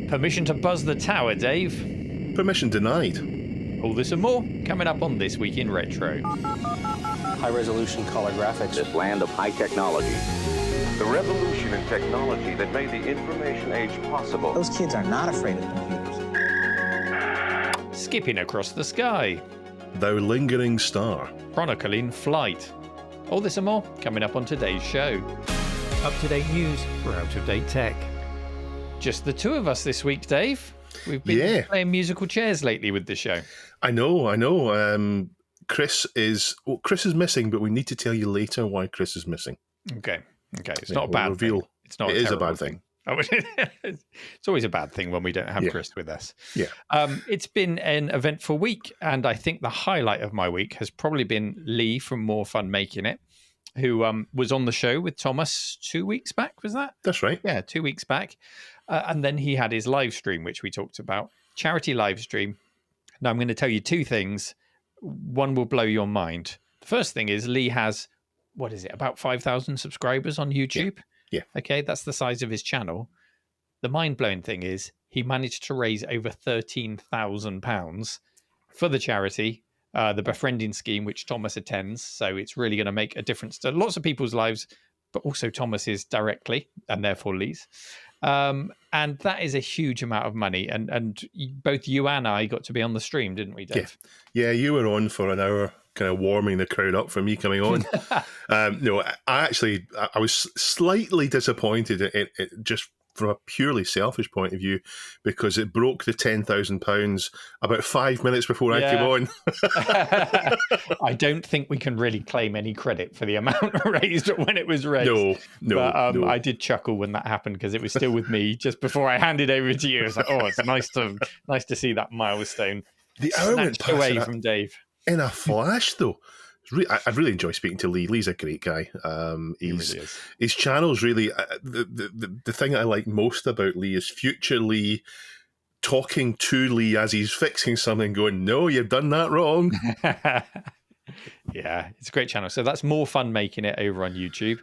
Permission to buzz the tower, Dave. Permission denied. All this and more coming up on This Week in Retro. High-resolution color graphics. This land of high technology. The revolution in technology that made the information age possible. Those kids are not afraid of computers. Skipping across the sky. Thou lingering star. Chronicling Flight. All this and more coming up on today's show. Up-to-date news for out-of-date tech. Just the two of us this week, Dave. We've been playing musical chairs lately with the show. I know. Chris is missing, but we need to tell you later why Chris is missing. Okay. It's not a bad thing. It's not. It is a bad thing. It's always a bad thing when we don't have Chris with us. Yeah. It's been an eventful week, and I think the highlight of my week has probably been Lee from More Fun Making It, who was on the show with Thomas 2 weeks back. Was that? That's right. Yeah, 2 weeks back. And then he had his live stream, which we talked about, charity live stream. Now I'm going to tell you two things. One will blow your mind. The first thing is Lee has, about 5,000 subscribers on YouTube? Yeah. Okay, that's the size of his channel. The mind-blowing thing is he managed to raise over £13,000 for the charity, the befriending scheme, which Thomas attends. So it's really going to make a difference to lots of people's lives, but also Thomas's directly, and therefore Lee's. And that is a huge amount of money. And both you and I got to be on the stream, didn't we, Dave? Yeah, you were on for an hour, kind of warming the crowd up for me coming on. I was slightly disappointed it just from a purely selfish point of view, because it broke the £10,000 about 5 minutes before I came on. I don't think we can really claim any credit for the amount raised when it was raised. No. I did chuckle when that happened because it was still with me just before I handed over to you. It's like, it's nice to see that milestone. The hour went past away from Dave in a flash, though. I really enjoy speaking to Lee. Lee's a great guy. He really is. His channel's really the thing I like most about Lee is future Lee talking to Lee as he's fixing something, going, "No, you've done that wrong." Yeah, it's a great channel. So that's More Fun Making It over on YouTube.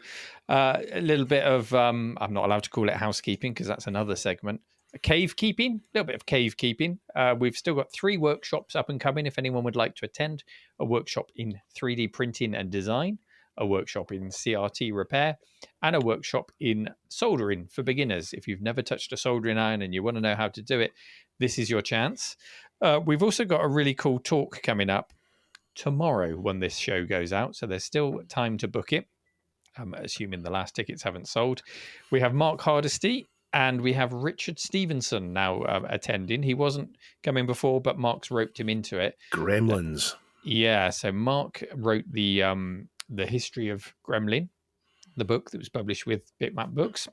A little bit of I'm not allowed to call it housekeeping because that's another segment. Cave keeping, a little bit of cave keeping. We've still got 3 workshops up and coming if anyone would like to attend. A workshop in 3D printing and design, a workshop in CRT repair, and a workshop in soldering for beginners. If you've never touched a soldering iron and you want to know how to do it, this is your chance. We've also got a really cool talk coming up tomorrow when this show goes out, so there's still time to book it, assuming the last tickets haven't sold. We have Mark Hardesty, and we have Richard Stevenson now attending. He wasn't coming before, but Mark's roped him into it. Gremlins. So Mark wrote the history of Gremlin, the book that was published with Bitmap Books.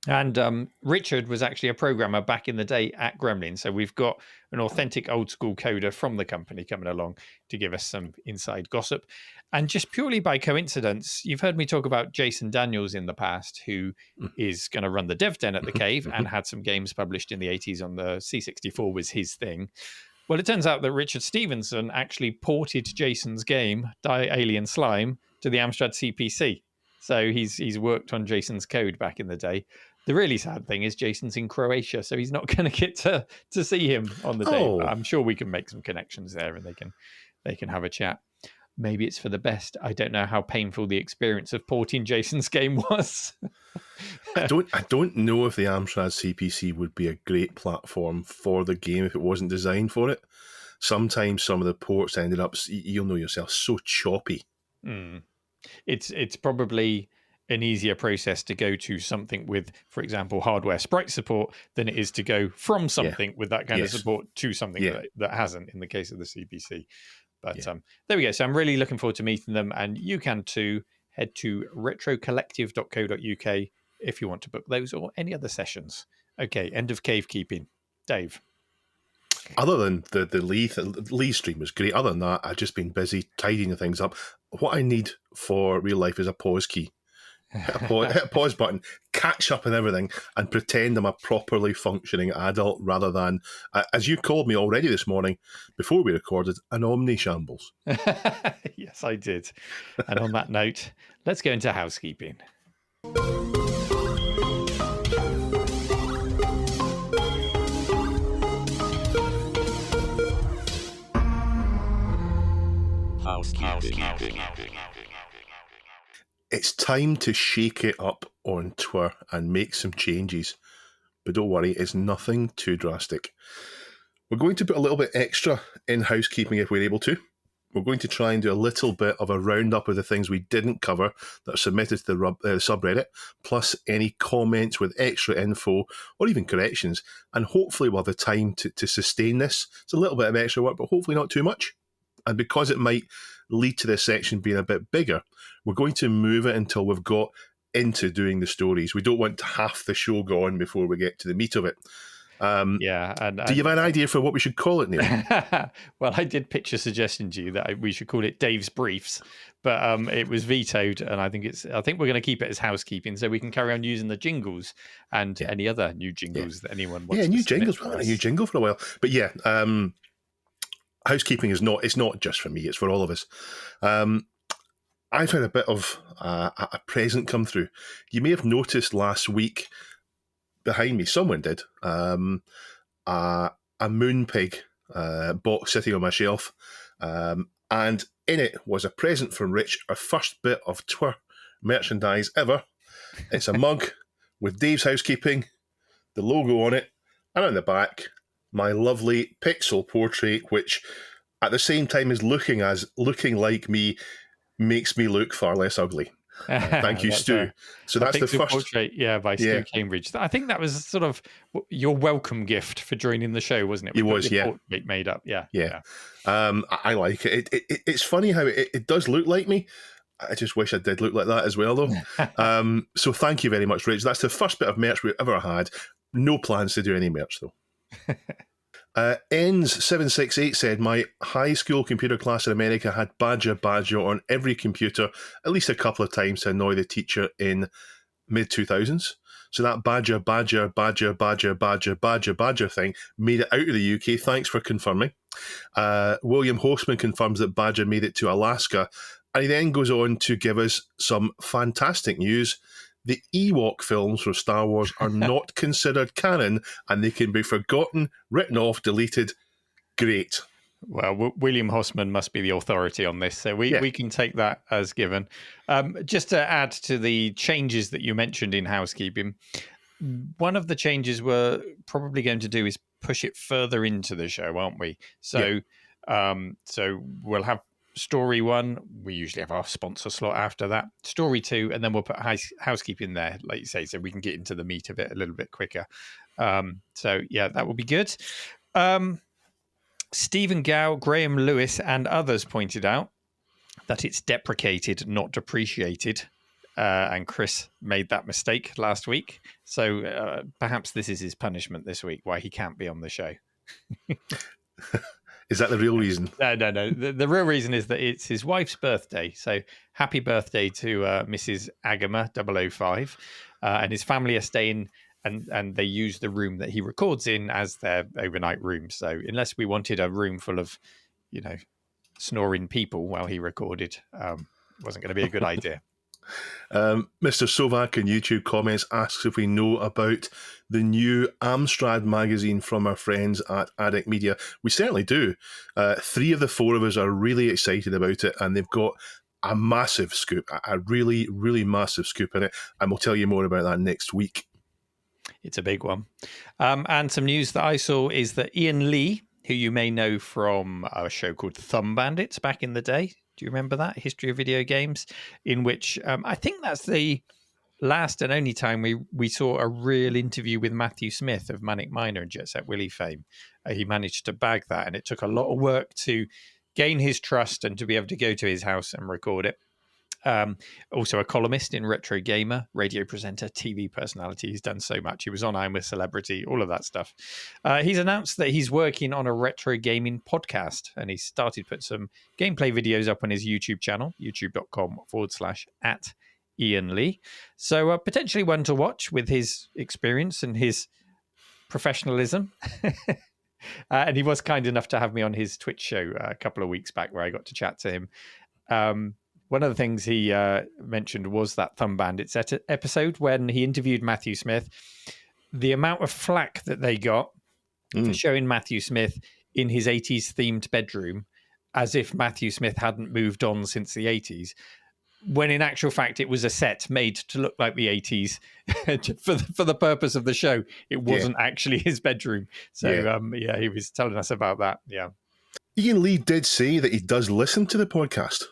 And Richard was actually a programmer back in the day at Gremlin. So we've got an authentic old school coder from the company coming along to give us some inside gossip. And just purely by coincidence, you've heard me talk about Jason Daniels in the past, who is going to run the dev den at the cave and had some games published in the 80s on the C64 was his thing. Well, it turns out that Richard Stevenson actually ported Jason's game, Die Alien Slime, to the Amstrad CPC. So he's worked on Jason's code back in the day. The really sad thing is Jason's in Croatia, so he's not going to get to see him on the day. But I'm sure we can make some connections there, and they can have a chat. Maybe it's for the best. I don't know how painful the experience of porting Jason's game was. I don't know if the Amstrad CPC would be a great platform for the game if it wasn't designed for it. Sometimes some of the ports ended up, you'll know yourself, so choppy. It's probably an easier process to go to something with, for example, hardware sprite support than it is to go from something with that kind of support to something that hasn't, in the case of the CPC. But there we go. So I'm really looking forward to meeting them, and you can too. Head to retrocollective.co.uk if you want to book those or any other sessions. Okay, end of cave keeping. Dave. Other than the Lee stream was great. Other than that, I've just been busy tidying things up. What I need for real life is a pause key. Hit a pause button, catch up and everything, and pretend I'm a properly functioning adult rather than, as you called me already this morning before we recorded, an omni-shambles. Yes, I did. And on that note, let's go into housekeeping. Housekeeping. It's time to shake it up on tour and make some changes. But don't worry, it's nothing too drastic. We're going to put a little bit extra in housekeeping if we're able to. We're going to try and do a little bit of a roundup of the things we didn't cover that are submitted to the subreddit, plus any comments with extra info or even corrections. And hopefully we'll have the time to sustain this. It's a little bit of extra work, but hopefully not too much. And because it might lead to this section being a bit bigger, we're going to move it until we've got into doing the stories. We don't want half the show gone before we get to the meat of it. Do you have an idea for what we should call it, Neil? Well, I did pitch a suggestion to you that we should call it Dave's Briefs, but it was vetoed, and I think we're going to keep it as housekeeping, so we can carry on using the jingles and any other new jingles that anyone wants. New jingles. We've had a new jingle for a while, but housekeeping is not just for me; it's for all of us. I've had a bit of a present come through. You may have noticed last week. Behind me, someone did, a Moonpig box sitting on my shelf, and in it was a present from Rich, our first bit of tour merchandise ever. It's a mug with Dave's Housekeeping, the logo on it, and on the back, my lovely pixel portrait, which at the same time as looking like me, makes me look far less ugly. Thank you, Stu. So that's the first portrait, by Stu Cambridge. I think that was sort of your welcome gift for joining the show, wasn't it? It was, portrait made up, yeah. I like it. It's funny how it does look like me. I just wish I did look like that as well, though. So thank you very much, Rich. That's the first bit of merch we've ever had. No plans to do any merch, though. Ends768 said, my high school computer class in America had Badger on every computer at least a couple of times to annoy the teacher in mid-2000s. So that Badger thing made it out of the UK. Thanks for confirming. William Horseman confirms that Badger made it to Alaska. And he then goes on to give us some fantastic news. The Ewok films from Star Wars are not considered canon, and they can be forgotten, written off, deleted. Great. Well, William Hossman must be the authority on this, so we can take that as given. Just to add to the changes that you mentioned in housekeeping, one of the changes we're probably going to do is push it further into the show, aren't we? So, so we'll have Story 1, we usually have our sponsor slot after that. Story 2, and then we'll put housekeeping there, like you say, so we can get into the meat of it a little bit quicker. That will be good. Stephen Gow, Graham Lewis, and others pointed out that it's deprecated, not depreciated. And Chris made that mistake last week. So perhaps this is his punishment this week, why he can't be on the show. Is that the real reason? No. The real reason is that it's his wife's birthday. So happy birthday to Mrs. AGIMA 005. And his family are staying, and they use the room that he records in as their overnight room. So unless we wanted a room full of, snoring people while he recorded, wasn't going to be a good idea. Mr. Sovak in YouTube comments asks if we know about the new Amstrad magazine from our friends at Addict Media. We certainly do. 3 of the 4 of us are really excited about it, and they've got a massive scoop, a really, really massive scoop in it, and we'll tell you more about that next week. It's a big one. And some news that I saw is that Ian Lee, who you may know from a show called Thumb Bandits back in the day. Do you remember that? History of Video Games, in which I think that's the last and only time we saw a real interview with Matthew Smith of Manic Miner and Jet Set Willy fame. He managed to bag that, and it took a lot of work to gain his trust and to be able to go to his house and record it. Also a columnist in Retro Gamer, radio presenter, TV personality. He's done so much. He was on I'm a Celebrity, all of that stuff. He's announced that he's working on a retro gaming podcast, and he started put some gameplay videos up on his YouTube channel, youtube.com/@IanLee. So potentially one to watch with his experience and his professionalism. And he was kind enough to have me on his Twitch show a couple of weeks back where I got to chat to him. One of the things he mentioned was that Thumb Bandits episode when he interviewed Matthew Smith. The amount of flack that they got for showing Matthew Smith in his 80s themed bedroom as if Matthew Smith hadn't moved on since the 80s, when in actual fact it was a set made to look like the 80s for the purpose of the show. It wasn't actually his bedroom. So he was telling us about that. Yeah. Ian Lee did say that he does listen to the podcast.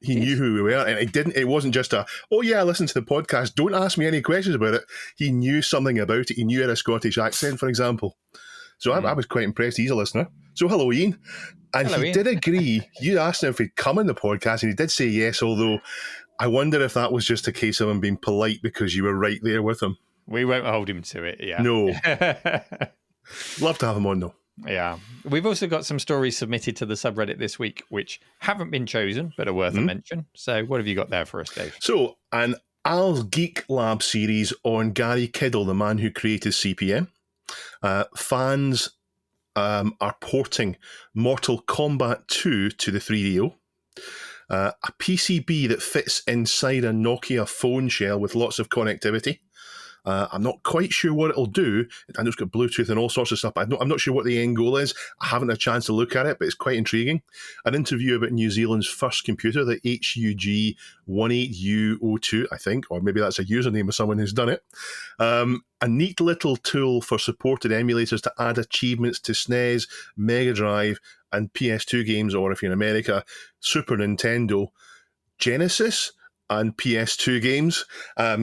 He knew who we were, and it wasn't just I listen to the podcast, don't ask me any questions about it. He knew something about it. He knew he had a Scottish accent, for example. So I was quite impressed. He's a listener. So hello, Ian. And hello, he Ian. did agree. You asked him if he'd come on the podcast, and he did say yes, although I wonder if that was just a case of him being polite because you were right there with him. We won't hold him to it, yeah. No. Love to have him on, though. Yeah. We've also got some stories submitted to the subreddit this week, which haven't been chosen, but are worth a mention. So what have you got there for us, Dave? So, an Al's Geek Lab series on Gary Kiddle, the man who created CPM. Fans are porting Mortal Kombat 2 to the 3DO. A PCB that fits inside a Nokia phone shell with lots of connectivity. I'm not quite sure what it'll do. I know it's got Bluetooth and all sorts of stuff. I'm not sure what the end goal is. I haven't had a chance to look at it, but it's quite intriguing. An interview about New Zealand's first computer, the HUG 18U02, I think, or maybe that's a username of someone who's done it. A neat little tool for supported emulators to add achievements to SNES, Mega Drive, and PS2 games, or if you're in America, Super Nintendo, Genesis, and PS2 games.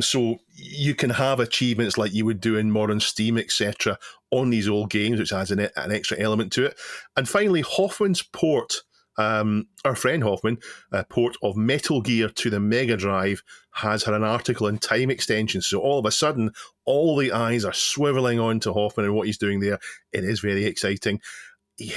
So you can have achievements like you would do in modern Steam, etc., on these old games, which adds an extra element to it. And finally, Hoffman's port, our friend Hoffman, port of Metal Gear to the Mega Drive has had an article in Time Extension. So all of a sudden, all the eyes are swiveling on to Hoffman and what he's doing there. It is very exciting. He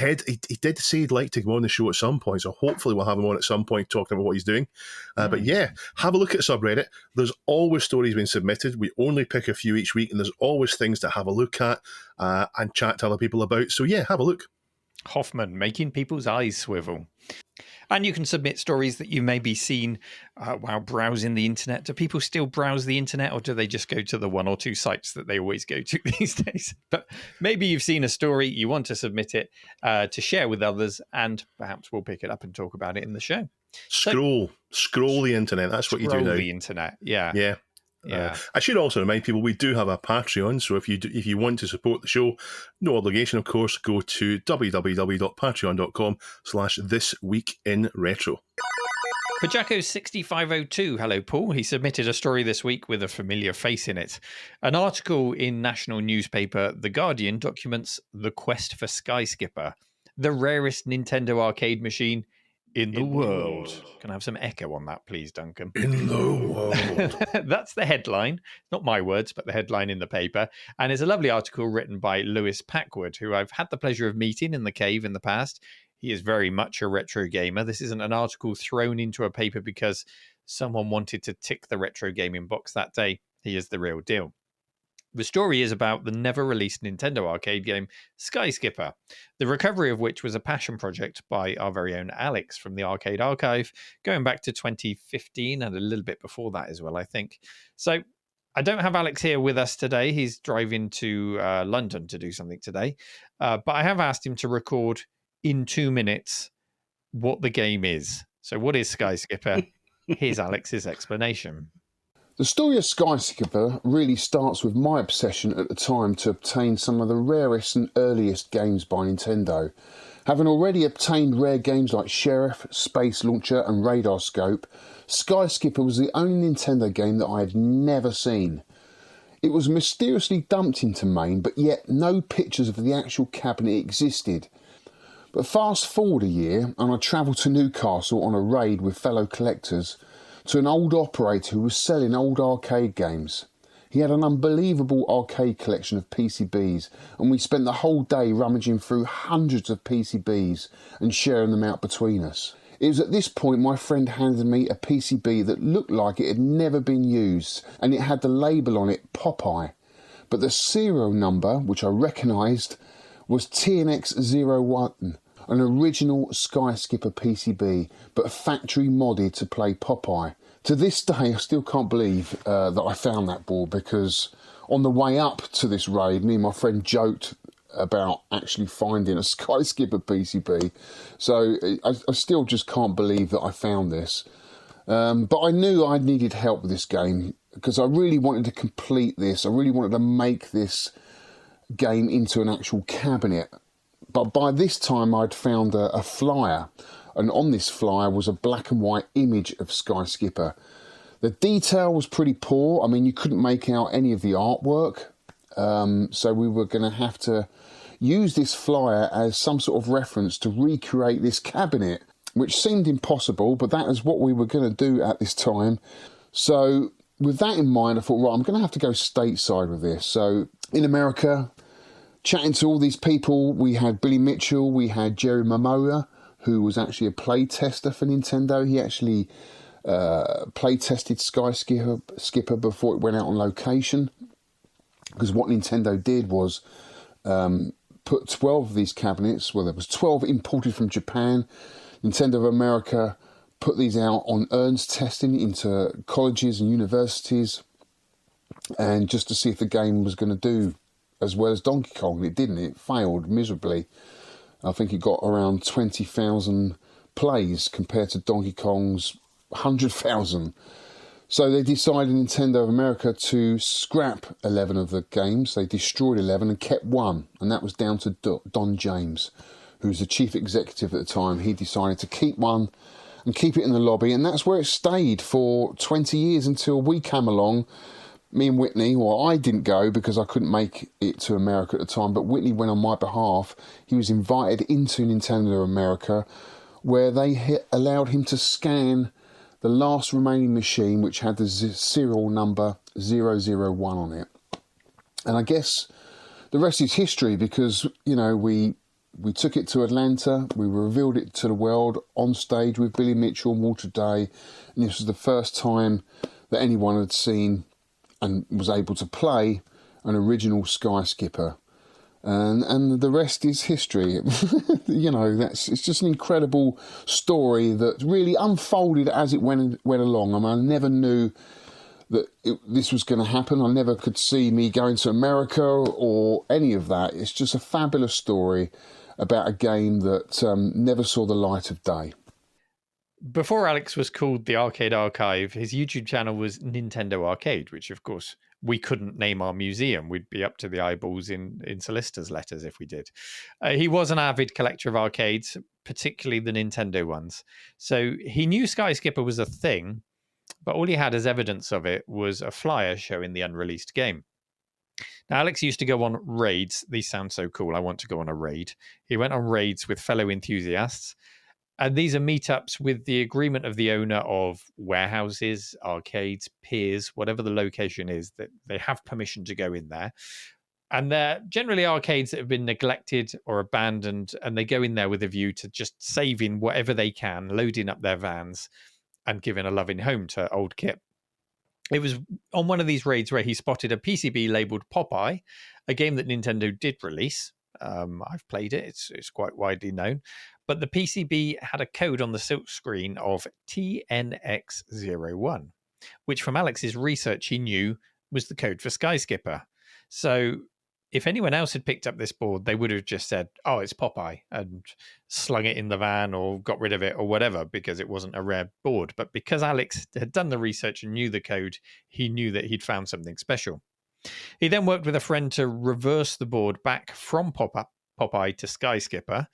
did say he'd like to come on the show at some point, so hopefully we'll have him on at some point talking about what he's doing. But yeah, have a look at the subreddit. There's always stories being submitted. We only pick a few each week, and there's always things to have a look at and chat to other people about. So yeah, have a look. Hoffman, making people's eyes swivel. And you can submit stories that you may be seen while browsing the internet. Do people still browse the internet, or do they just go to the one or two sites that they always go to these days? But maybe you've seen a story, you want to submit it to share with others, and perhaps we'll pick it up and talk about it in the show. Scroll the internet. That's what you do now. Scroll the internet, yeah. Yeah. I should also remind people we do have a Patreon, so if you want to support the show, no obligation, of course, go to www.patreon.com/thisweekinretro. Pajako6502, hello Paul. He submitted a story this week with a familiar face in it. An article in national newspaper The Guardian documents the quest for Skyskipper, the rarest Nintendo arcade machine in the world. Can I have some echo on that, please, Duncan? In the world. That's the headline. Not my words, but the headline in the paper. And it's a lovely article written by Lewis Packwood, who I've had the pleasure of meeting in the cave in the past. He is very much a retro gamer. This isn't an article thrown into a paper because someone wanted to tick the retro gaming box that day. He is the real deal. The story is about the never-released Nintendo arcade game Skyskipper, the recovery of which was a passion project by our very own Alex from the Arcade Archive, going back to 2015 and a little bit before that as well, I think. So I don't have Alex here with us today. He's driving to London to do something today. But I have asked him to record in 2 minutes what the game is. So what is Skyskipper? Here's Alex's explanation. The story of Skyskipper really starts with my obsession at the time to obtain some of the rarest and earliest games by Nintendo. Having already obtained rare games like Sheriff, Space Launcher and Radar Scope, Skyskipper was the only Nintendo game that I had never seen. It was mysteriously dumped into Maine, but yet no pictures of the actual cabinet existed. But fast forward a year and I travelled to Newcastle on a raid with fellow collectors to an old operator who was selling old arcade games. He had an unbelievable arcade collection of PCBs, and we spent the whole day rummaging through hundreds of PCBs and sharing them out between us. It was at this point my friend handed me a PCB that looked like it had never been used, and it had the label on it Popeye. But the serial number, which I recognised, was TNX01, an original Skyskipper PCB, but factory modded to play Popeye. To this day, I still can't believe that I found that board, because on the way up to this raid, me and my friend joked about actually finding a Skyskipper PCB. So I still just can't believe that I found this. But I knew I needed help with this game because I really wanted to complete this. I really wanted to make this game into an actual cabinet. But by this time I'd found a flyer, and on this flyer was a black and white image of Skyskipper. The detail was pretty poor. I mean, you couldn't make out any of the artwork. So we were going to have to use this flyer as some sort of reference to recreate this cabinet, which seemed impossible, but that is what we were going to do at this time. So with that in mind, I thought, right, I'm going to have to go stateside with this. So in America, chatting to all these people, we had Billy Mitchell, we had Jerry Momoa, who was actually a play tester for Nintendo. He actually play tested Skipper before it went out on location, because what Nintendo did was put 12 of these cabinets, well, there was 12 imported from Japan. Nintendo of America put these out on urns testing into colleges and universities, and just to see if the game was going to do as well as Donkey Kong. It didn't. It failed miserably. I think it got around 20,000 plays compared to Donkey Kong's 100,000. So they decided, Nintendo of America, to scrap 11 of the games. They destroyed 11 and kept one, and that was down to Don James, who was the chief executive at the time. He decided to keep one and keep it in the lobby, and that's where it stayed for 20 years until we came along. Me and Whitney, well, I didn't go because I couldn't make it to America at the time, but Whitney went on my behalf. He was invited into Nintendo of America, where they allowed him to scan the last remaining machine, which had the serial number 001 on it. And I guess the rest is history, because, you know, we took it to Atlanta, we revealed it to the world on stage with Billy Mitchell and Walter Day, and this was the first time that anyone had seen and was able to play an original Skyskipper. And the rest is history. You know, it's just an incredible story that really unfolded as it went along. I mean, I never knew that this was going to happen. I never could see me going to America or any of that. It's just a fabulous story about a game that never saw the light of day. Before Alex was called the Arcade Archive, his YouTube channel was Nintendo Arcade, which of course we couldn't name our museum. We'd be up to the eyeballs in solicitors' letters if we did. He was an avid collector of arcades, particularly the Nintendo ones. So he knew Skyskipper was a thing, but all he had as evidence of it was a flyer showing the unreleased game. Now, Alex used to go on raids. These sound so cool. I want to go on a raid. He went on raids with fellow enthusiasts. And these are meetups with the agreement of the owner of warehouses, arcades, piers, whatever the location is, that they have permission to go in there. And they're generally arcades that have been neglected or abandoned, and they go in there with a view to just saving whatever they can, loading up their vans and giving a loving home to old kit. It was on one of these raids where he spotted a PCB labeled Popeye, a game that Nintendo did release. I've played it. It's quite widely known. But the PCB had a code on the silk screen of TNX01, which from Alex's research he knew was the code for Skyskipper. So if anyone else had picked up this board, they would have just said, oh, it's Popeye, and slung it in the van or got rid of it or whatever, because it wasn't a rare board. But because Alex had done the research and knew the code, he knew that he'd found something special. He then worked with a friend to reverse the board back from Popeye to Skyskipper,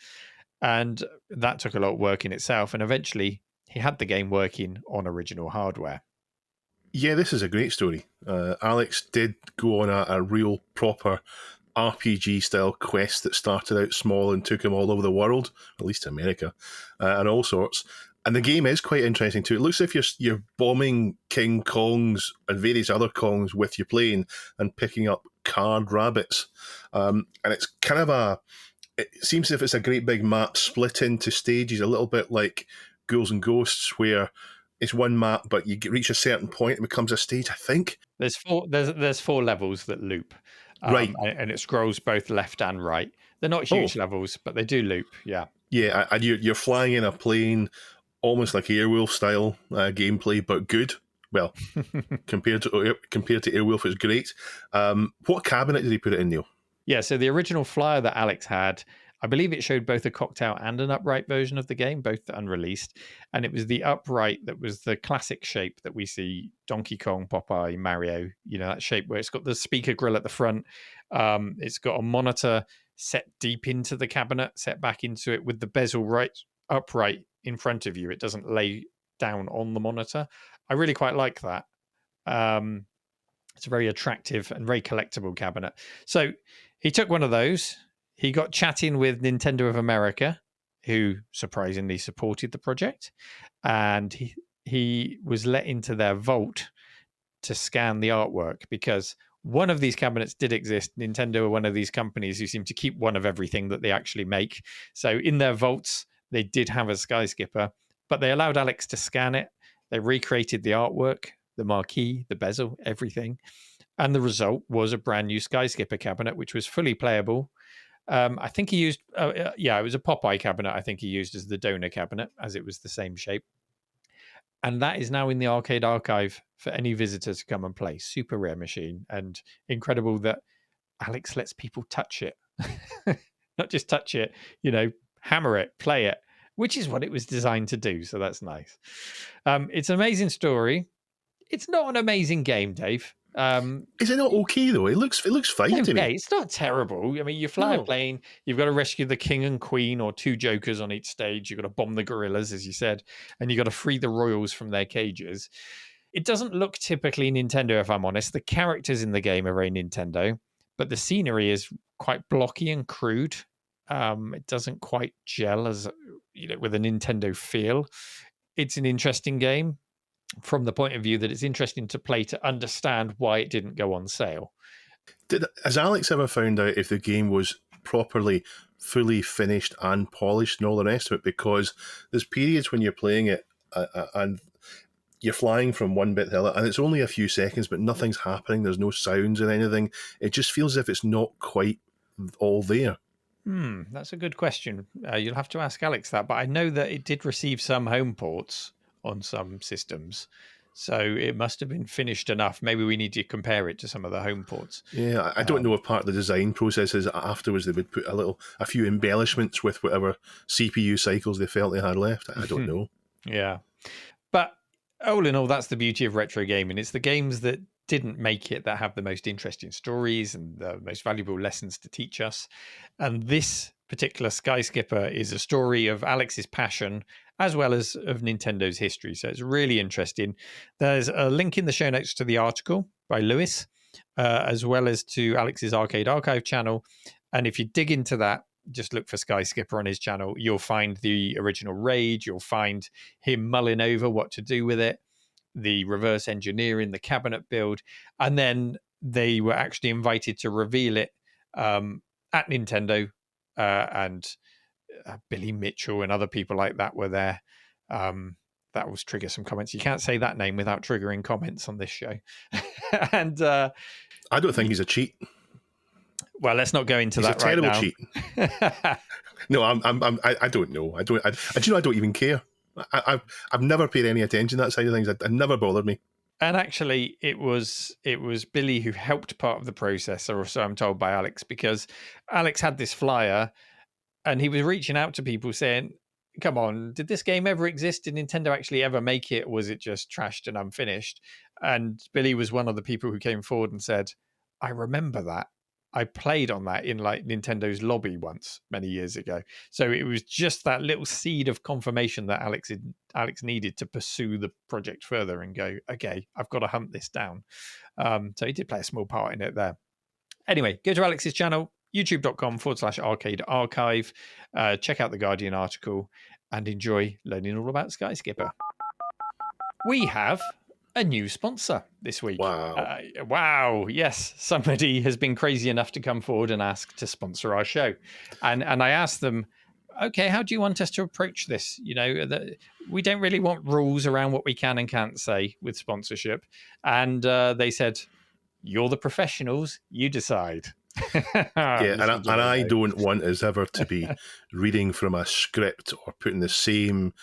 and that took a lot of work in itself, and eventually he had the game working on original hardware. Yeah, this is a great story. Alex did go on a real proper RPG-style quest that started out small and took him all over the world, at least America, and all sorts. And the game is quite interesting too. It looks as if you're bombing King Kongs and various other Kongs with your plane and picking up card rabbits. And it's kind of it seems as if it's a great big map split into stages, a little bit like Ghouls and Ghosts, where it's one map, but you reach a certain point, it becomes a stage, I think. There's four levels that loop. Right. And it scrolls both left and right. They're not huge levels, but they do loop, yeah. Yeah, and you're flying in a plane, almost like Airwolf style gameplay, but good. Well, compared to Airwolf, it's great. What cabinet did he put it in, Neil? Yeah, so the original flyer that Alex had, I believe it showed both a cocktail and an upright version of the game, both unreleased. And it was the upright that was the classic shape that we see Donkey Kong, Popeye, Mario, that shape where it's got the speaker grill at the front. It's got a monitor set deep into the cabinet, set back into it with the bezel right upright in front of you. It doesn't lay down on the monitor. I really quite like that. It's a very attractive and very collectible cabinet. So he took one of those. He got chatting with Nintendo of America, who surprisingly supported the project. And he was let into their vault to scan the artwork because one of these cabinets did exist. Nintendo are one of these companies who seem to keep one of everything that they actually make. So in their vaults, they did have a Sky Skipper, but they allowed Alex to scan it. They recreated the artwork, the marquee, the bezel, everything. And the result was a brand new Sky Skipper cabinet, which was fully playable. I think he used, it was a Popeye cabinet. I think he used as the donor cabinet, as it was the same shape. And that is now in the arcade archive for any visitor to come and play. Super rare machine, and incredible that Alex lets people touch it. Not just touch it, hammer it, play it, which is what it was designed to do. So that's nice. It's an amazing story. It's not an amazing game, Dave. Is it not okay though? It looks fine to me. It's not terrible. I mean, you fly a plane, you've got to rescue the king and queen or two jokers on each stage. You've got to bomb the gorillas, as you said, and you've got to free the royals from their cages. It doesn't look typically Nintendo, if I'm honest. The characters in the game are very Nintendo, but the scenery is quite blocky and crude. It doesn't quite gel as with a Nintendo feel. It's an interesting game from the point of view that it's interesting to play to understand why it didn't go on sale. Has Alex ever found out if the game was properly, fully finished and polished and all the rest of it? Because there's periods when you're playing it and you're flying from one bit to the other and it's only a few seconds, but nothing's happening. There's no sounds or anything. It just feels as if it's not quite all there. That's a good question. You'll have to ask Alex that, but I know that it did receive some home ports on some systems, so it must have been finished enough. Maybe we need to compare it to some of the home ports. Yeah, I don't know if part of the design process is afterwards they would put a few embellishments with whatever CPU cycles they felt they had left. I don't know. Yeah, but all in all, that's the beauty of retro gaming. It's the games that didn't make it that have the most interesting stories and the most valuable lessons to teach us. And this particular Sky Skipper is a story of Alex's passion as well as of Nintendo's history. So it's really interesting. There's a link in the show notes to the article by Lewis, as well as to Alex's Arcade Archive channel. And if you dig into that, just look for Sky Skipper on his channel. You'll find the original raid. You'll find him mulling over what to do with it, the reverse engineering, the cabinet build. And then they were actually invited to reveal it at Nintendo, and Billy Mitchell and other people like that were there. That will trigger some comments. You can't say that name without triggering comments on this show. And I don't think he's a cheat. Well, let's not go into that right now. He's a terrible cheat. No, I don't know. I don't even care. I've never paid any attention to that side of things. It never bothered me. And actually, it was Billy who helped part of the process, or so I'm told by Alex, because Alex had this flyer and he was reaching out to people saying, come on, did this game ever exist? Did Nintendo actually ever make it? Or was it just trashed and unfinished? And Billy was one of the people who came forward and said, I remember that. I played on that in like Nintendo's lobby once many years ago. So it was just that little seed of confirmation that Alex needed to pursue the project further and go, okay, I've got to hunt this down. So he did play a small part in it there. Anyway, go to Alex's channel, youtube.com/arcade archive. Check out the Guardian article and enjoy learning all about Sky Skipper. We have a new sponsor this week. Wow. Wow. Yes. Somebody has been crazy enough to come forward and ask to sponsor our show. And I asked them, okay, how do you want us to approach this? We don't really want rules around what we can and can't say with sponsorship. And they said, you're the professionals, you decide. Yeah, and I don't want us ever to be reading from a script or putting the same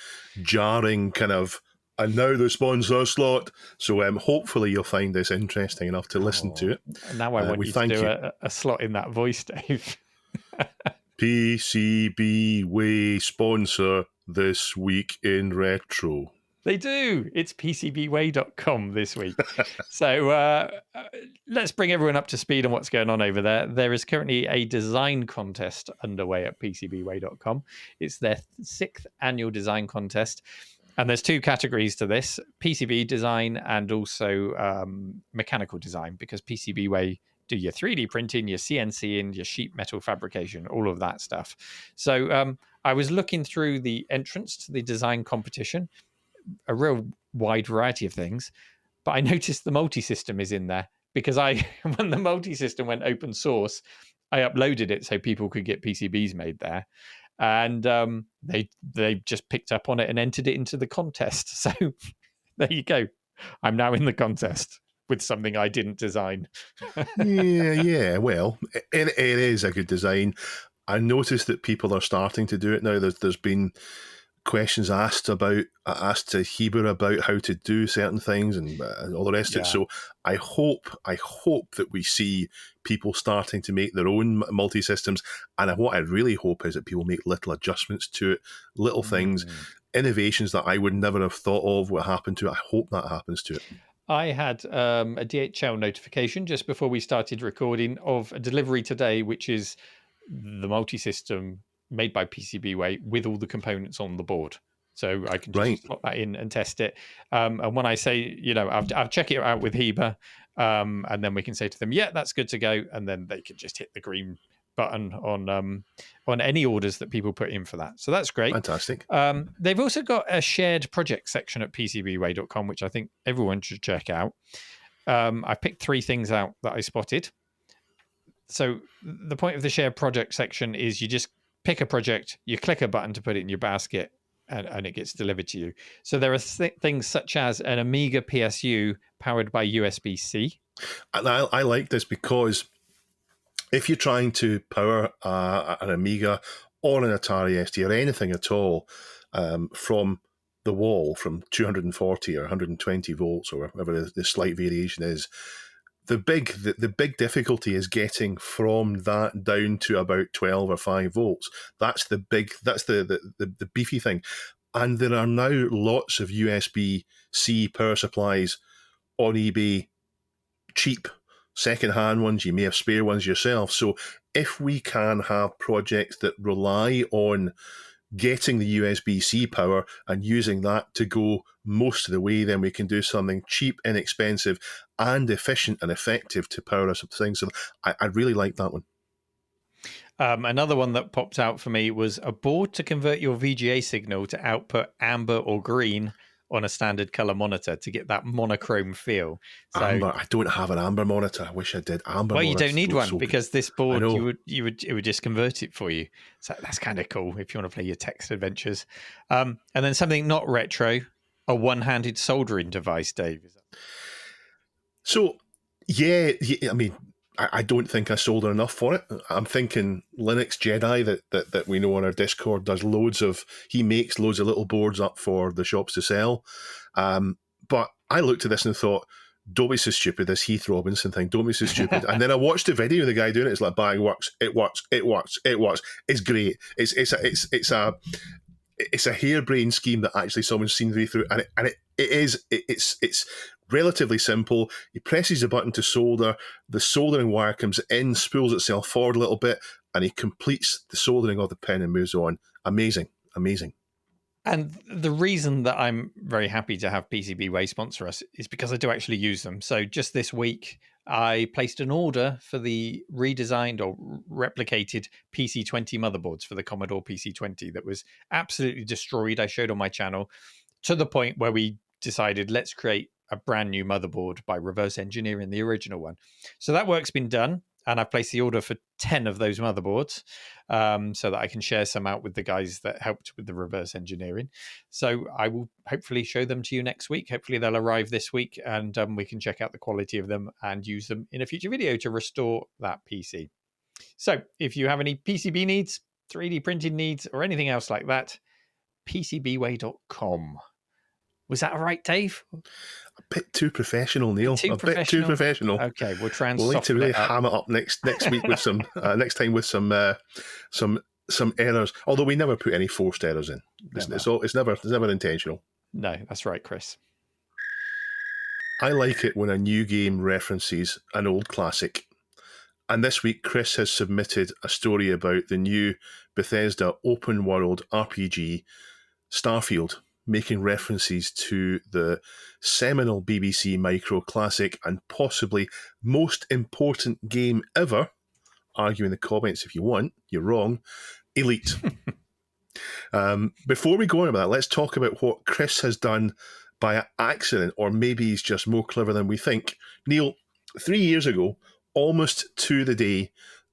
jarring kind of and now the sponsor slot. So hopefully you'll find this interesting enough to listen to it. Now I want we you to thank do you. a slot in that voice, Dave. PCB Way sponsor this week in retro. They do. It's PCBway.com this week. So let's bring everyone up to speed on what's going on over there. There is currently a design contest underway at PCBway.com. It's their 6th annual design contest. And there's 2 categories to this, PCB design and also mechanical design, because PCBway do your 3D printing, your CNC, and your sheet metal fabrication, all of that stuff. So I was looking through the entrance to the design competition, a real wide variety of things, but I noticed the multi-system is in there because when the multi-system went open source, I uploaded it so people could get PCBs made there, and they just picked up on it and entered it into the contest. So there you go. I'm now in the contest with something I didn't design. yeah. Well, it is a good design. I noticed that people are starting to do it now. There's been questions asked to Heber about how to do certain things and all the rest of it. So I hope that we see people starting to make their own multi-systems. And what I really hope is that people make little adjustments to it, little things, innovations that I would never have thought of what happened to it. I hope that happens to it. I had a DHL notification just before we started recording of a delivery today, which is the multi-system made by PCBway with all the components on the board. So I can just slot that in and test it. And when I say, I'll check it out with Heber, and then we can say to them, yeah, that's good to go. And then they can just hit the green button on any orders that people put in for that. So that's great. Fantastic. They've also got a shared project section at PCBway.com, which I think everyone should check out. I picked 3 things out that I spotted. So the point of the shared project section is you just pick a project, you click a button to put it in your basket, and it gets delivered to you. So there are things such as an Amiga PSU powered by USB-C. And I like this because if you're trying to power an Amiga or an Atari ST or anything at all from the wall, from 240 or 120 volts or whatever the slight variation is, the big difficulty is getting from that down to about 12 or 5 volts. That's the beefy thing. And there are now lots of USB-C power supplies on eBay, cheap, second-hand ones. You may have spare ones yourself. So if we can have projects that rely on getting the USB-C power and using that to go most of the way, then we can do something cheap, inexpensive, and efficient and effective to power us up things. So I really like that one. Another one that popped out for me was a board to convert your VGA signal to output amber or green on a standard color monitor to get that monochrome feel. So, amber, I don't have an amber monitor. I wish I did. Amber. Well, you don't need one because this board it would just convert it for you. So that's kind of cool if you want to play your text adventures. And then something not retro, a one-handed soldering device, Dave. So yeah, I mean, I don't think I solder enough for it. I'm thinking Linux Jedi that we know on our Discord he makes loads of little boards up for the shops to sell. But I looked at this and thought, don't be so stupid, this Heath Robinson thing, don't be so stupid. And then I watched a video of the guy doing it. It's like, bang, it works. It's great. It's a harebrained scheme that actually someone's seen me through, and it's relatively simple. He presses a button to solder, the soldering wire comes in, spools itself forward a little bit, and he completes the soldering of the pen and moves on. Amazing. And the reason that I'm very happy to have PCBway sponsor us is because I do actually use them. So just this week, I placed an order for the redesigned or replicated PC20 motherboards for the Commodore PC20 that was absolutely destroyed. I showed on my channel, to the point where we decided let's create a brand new motherboard by reverse engineering the original one. So that work's been done, and I've placed the order for 10 of those motherboards so that I can share some out with the guys that helped with the reverse engineering. So I will hopefully show them to you next week. Hopefully they'll arrive this week, and we can check out the quality of them and use them in a future video to restore that PC. So if you have any PCB needs, 3D printing needs, or anything else like that, PCBway.com. Was that all right, Dave? A bit too professional, Neil. Too a bit too professional. Okay, we'll try and We'll need to soften really it up. ham it up next week with some next time with some errors. Although we never put any forced errors in. It's never intentional. No, that's right, Chris. I like it when a new game references an old classic. And this week, Chris has submitted a story about the new Bethesda open world RPG, Starfield, making references to the seminal BBC Micro classic and possibly most important game ever. Argue in the comments if you want, you're wrong. Elite. Before we go on about that, let's talk about what Chris has done by accident, or maybe he's just more clever than we think. Neil, 3 years ago, almost to the day,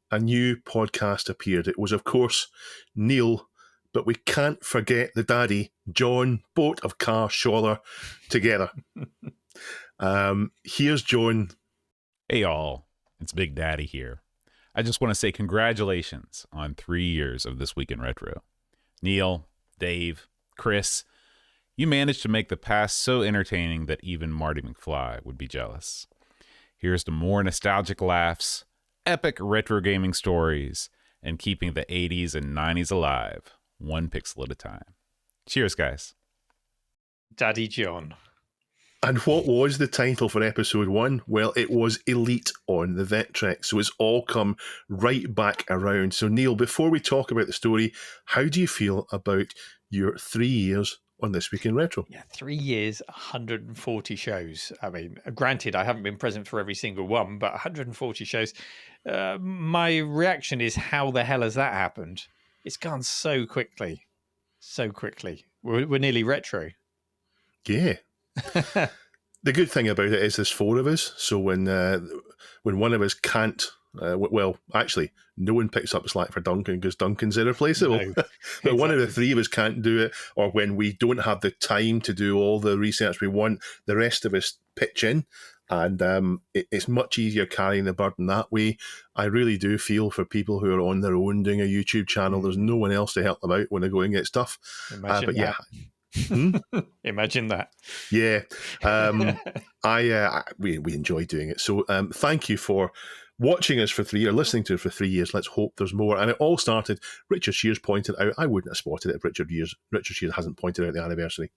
a new podcast appeared. It was, of course, Neil, but we can't forget the daddy, John, both of Car Scholler, together. Here's John. Hey, all. It's Big Daddy here. I just want to say congratulations on 3 years of This Week in Retro. Neil, Dave, Chris, you managed to make the past so entertaining that even Marty McFly would be jealous. Here's to more nostalgic laughs, epic retro gaming stories, and keeping the 80s and 90s alive, one pixel at a time. Cheers, guys. Daddy John. And what was the title for episode 1? Well, it was Elite on the Vectrex. So it's all come right back around. So, Neil, before we talk about the story, how do you feel about your 3 years on This Week in Retro? Yeah, 3 years, 140 shows. I mean, granted, I haven't been present for every single one, but 140 shows. My reaction is, how the hell has that happened? It's gone so quickly. So quickly. We're nearly retro. Yeah. The good thing about it is there's 4 of us. So when one of us can't, well, actually, no one picks up the slack for Duncan because Duncan's irreplaceable. No, but exactly. One of the 3 of us can't do it, or when we don't have the time to do all the research we want, the rest of us pitch in. And it's much easier carrying the burden that way. I really do feel for people who are on their own doing a YouTube channel. There's no one else to help them out when they go and get stuff. But yeah. Imagine that. Yeah. We enjoy doing it. So thank you for watching us for 3 years, listening to it for 3 years. Let's hope there's more. And it all started, Richard Shears pointed out, I wouldn't have spotted it if Richard Shears hasn't pointed out the anniversary.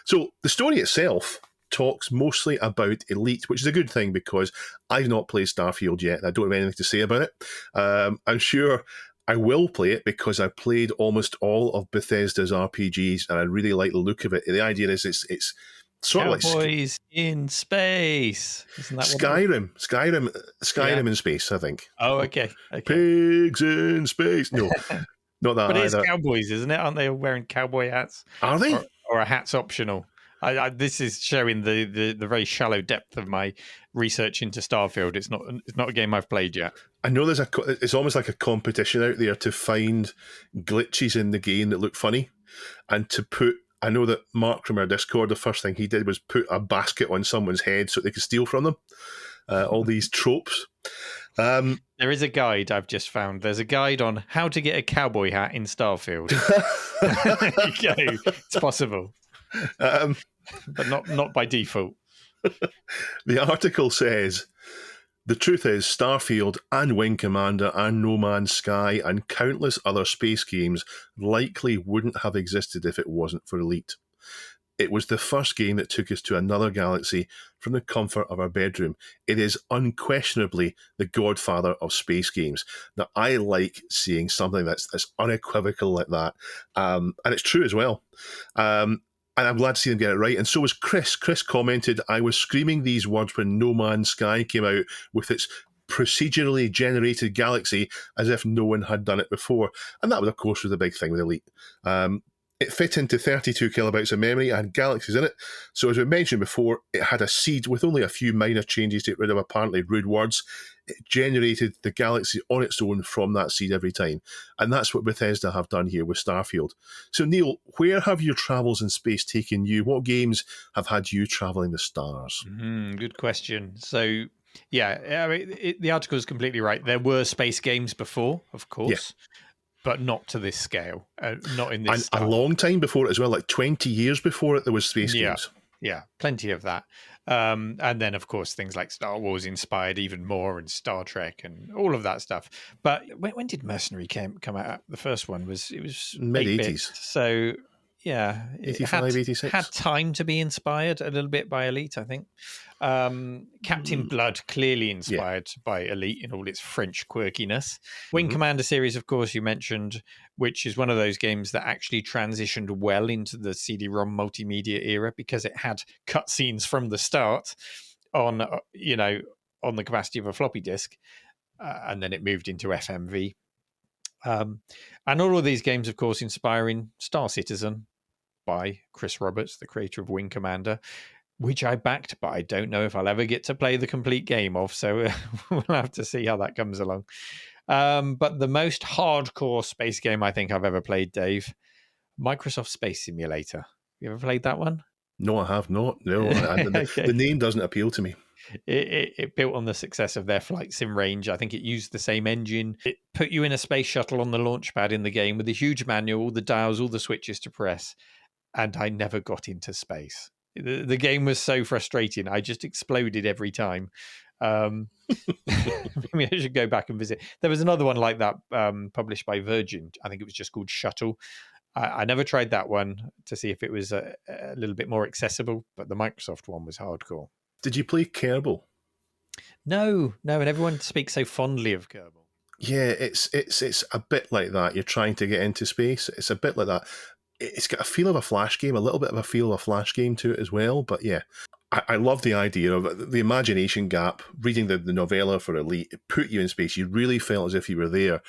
So the story itself talks mostly about Elite, which is a good thing because I've not played Starfield yet and I don't have anything to say about it. I'm sure I will play it because I played almost all of Bethesda's RPGs and I really like the look of it. The idea is it's sort of like Cowboys in space. Isn't that Skyrim in space, I think. Oh, okay. Pigs in space. No, not that. But it's either. cowboys, isn't it? Aren't they all wearing cowboy hats? Are they? Or a hat's optional? This is showing the very shallow depth of my research into Starfield. It's not a game I've played yet. I know it's almost like a competition out there to find glitches in the game that look funny, and to put. I know that Mark from our Discord, the first thing he did was put a basket on someone's head so they could steal from them. All these tropes. There is a guide I've just found. There's a guide on how to get a cowboy hat in Starfield. There you go. It's possible. But not by default. The article says, the truth is Starfield and Wing Commander and No Man's Sky and countless other space games likely wouldn't have existed if it wasn't for Elite. It was the first game that took us to another galaxy from the comfort of our bedroom. It is unquestionably the godfather of space games. Now, I like seeing something that's unequivocal like that. And it's true as well. And I'm glad to see them get it right. And so was Chris. Chris commented, I was screaming these words when No Man's Sky came out with its procedurally generated galaxy as if no one had done it before. And that was, of course, was the big thing with Elite. It fit into 32 kilobytes of memory and galaxies in it. So as we mentioned before, it had a seed with only a few minor changes to get rid of apparently rude words. It generated the galaxy on its own from that seed every time. And that's what Bethesda have done here with Starfield. So Neil, where have your travels in space taken you? What games have had you traveling the stars? Good question. So, yeah, I mean, the article is completely right. There were space games before, of course. but not to this scale, not in this And style. a long time before it as well, like 20 years before it, there was space games. Yeah, plenty of that. And then, of course, things like Star Wars inspired even more, and Star Trek, and all of that stuff. But when did Mercenary come out? The first one was Mid 8-bit, 80s. so yeah, it 85, 86. had time to be inspired a little bit by Elite, I think. Captain Blood, clearly inspired by Elite in all its French quirkiness. Wing Commander series, of course, you mentioned, which is one of those games that actually transitioned well into the CD-ROM multimedia era because it had cutscenes from the start on, on the capacity of a floppy disk, and then it moved into FMV. And all of these games, of course, inspiring Star Citizen by Chris Roberts, the creator of Wing Commander, which I backed, but I don't know if I'll ever get to play the complete game of, so we'll have to see how that comes along. But the most hardcore space game I think I've ever played, Dave, Microsoft Space Simulator. You ever played that one? No, I have not. No, Okay. The name doesn't appeal to me. It built on the success of their flight sim range. I think it used the same engine. It put you in a space shuttle on the launch pad in the game with a huge manual, all the dials, all the switches to press. And I never got into space. The game was so frustrating. I just exploded every time. Maybe I should go back and visit. There was another one like that published by Virgin. I think it was just called Shuttle. I never tried that one to see if it was a little bit more accessible, but the Microsoft one was hardcore. Did you play Kerbal? No, and everyone speaks so fondly of Kerbal. Yeah, it's a bit like that. You're trying to get into space. It's a bit like that. It's got a feel of a Flash game, a little bit of a feel of a Flash game to it as well. But yeah, I love the idea of the imagination gap. Reading the novella for Elite, it put you in space. You really felt as if you were there.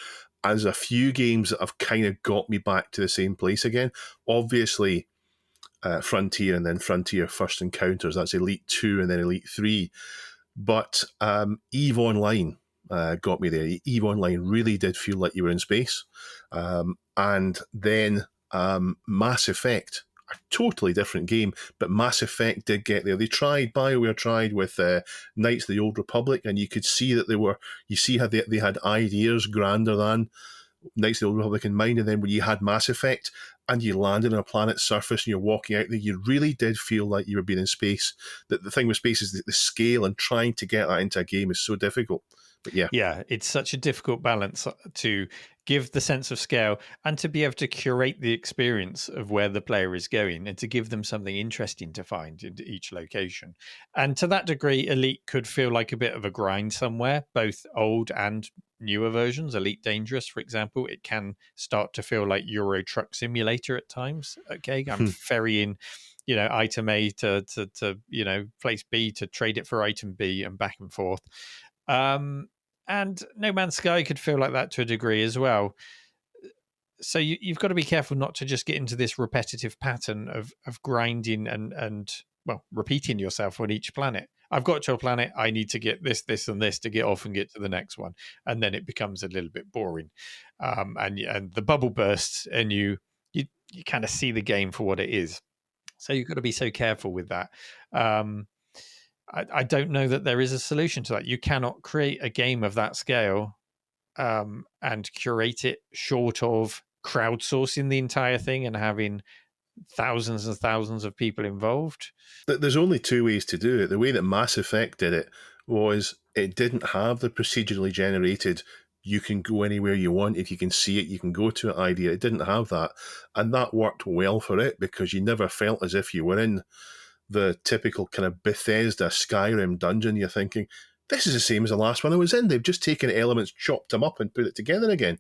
As a few games that have kind of got me back to the same place again. Obviously, Frontier and then Frontier First Encounters. That's Elite 2 and then Elite 3. But EVE Online got me there. EVE Online really did feel like you were in space. And then Mass Effect, a totally different game, but Mass Effect did get there. BioWare tried with Knights of the Old Republic, and you could see that you see how they had ideas grander than Knights of the Old Republic in mind, and then when you had Mass Effect and you landed on a planet's surface and you're walking out there, you really did feel like you were being in space. The thing with space is the scale, and trying to get that into a game is so difficult. But yeah, it's such a difficult balance to give the sense of scale and to be able to curate the experience of where the player is going and to give them something interesting to find in each location. And to that degree, Elite could feel like a bit of a grind somewhere, both old and newer versions. Elite Dangerous, for example, it can start to feel like Euro Truck Simulator at times. Okay, I'm ferrying item A to place B to trade it for item B and back and forth. And No Man's Sky could feel like that to a degree as well. So you've got to be careful not to just get into this repetitive pattern of grinding and repeating yourself on each planet. I've got to a planet, I need to get this, and this to get off and get to the next one. And then it becomes a little bit boring. And the bubble bursts and you kind of see the game for what it is. So you've got to be so careful with that. I don't know that there is a solution to that. You cannot create a game of that scale and curate it short of crowdsourcing the entire thing and having thousands and thousands of people involved. There's only two ways to do it. The way that Mass Effect did it was it didn't have the procedurally generated, you can go anywhere you want. If you can see it, you can go to it idea. It didn't have that. And that worked well for it because you never felt as if you were in the typical kind of Bethesda Skyrim dungeon. You're thinking, this is the same as the last one I was in. They've just taken elements, chopped them up, and put it together again.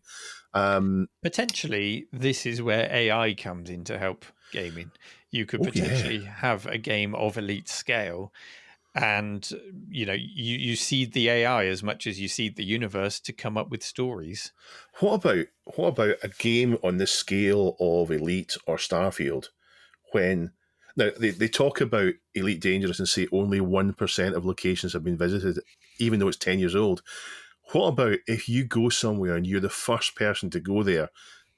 Potentially, this is where AI comes in to help gaming. You could potentially have a game of Elite scale, and you seed the AI as much as you seed the universe to come up with stories. What about a game on the scale of Elite or Starfield when... Now, they talk about Elite Dangerous and say only 1% of locations have been visited, even though it's 10 years old. What about if you go somewhere and you're the first person to go there?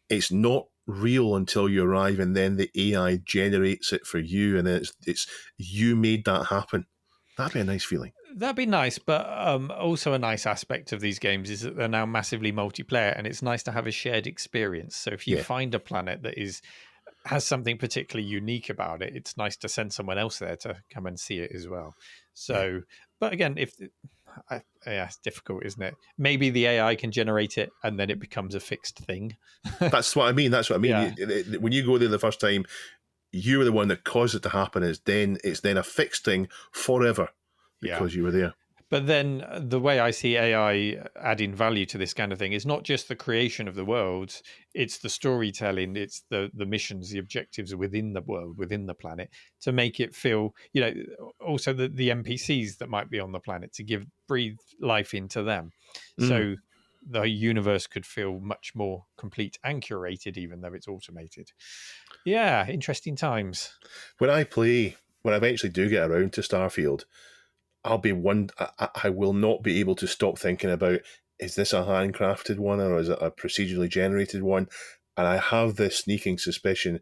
It's not real until you arrive, and then the AI generates it for you, and then it's you made that happen. That'd be a nice feeling. That'd be nice, but also a nice aspect of these games is that they're now massively multiplayer, and it's nice to have a shared experience. So if you Yeah. find a planet that has something particularly unique about it, it's nice to send someone else there to come and see it as well. So, but again, yeah, it's difficult, isn't it? Maybe the AI can generate it, and then it becomes a fixed thing. That's what I mean. That's what I mean. Yeah. When you go there the first time, you were the one that caused it to happen. It's then a fixed thing forever because you were there. But then the way I see AI adding value to this kind of thing is not just the creation of the worlds, it's the storytelling, it's the missions, the objectives within the world, within the planet, to make it feel, also the NPCs that might be on the planet, to breathe life into them. So the universe could feel much more complete and curated, even though it's automated. Yeah, interesting times. When I eventually do get around to Starfield, I will not be able to stop thinking about, is this a handcrafted one or is it a procedurally generated one? And I have this sneaking suspicion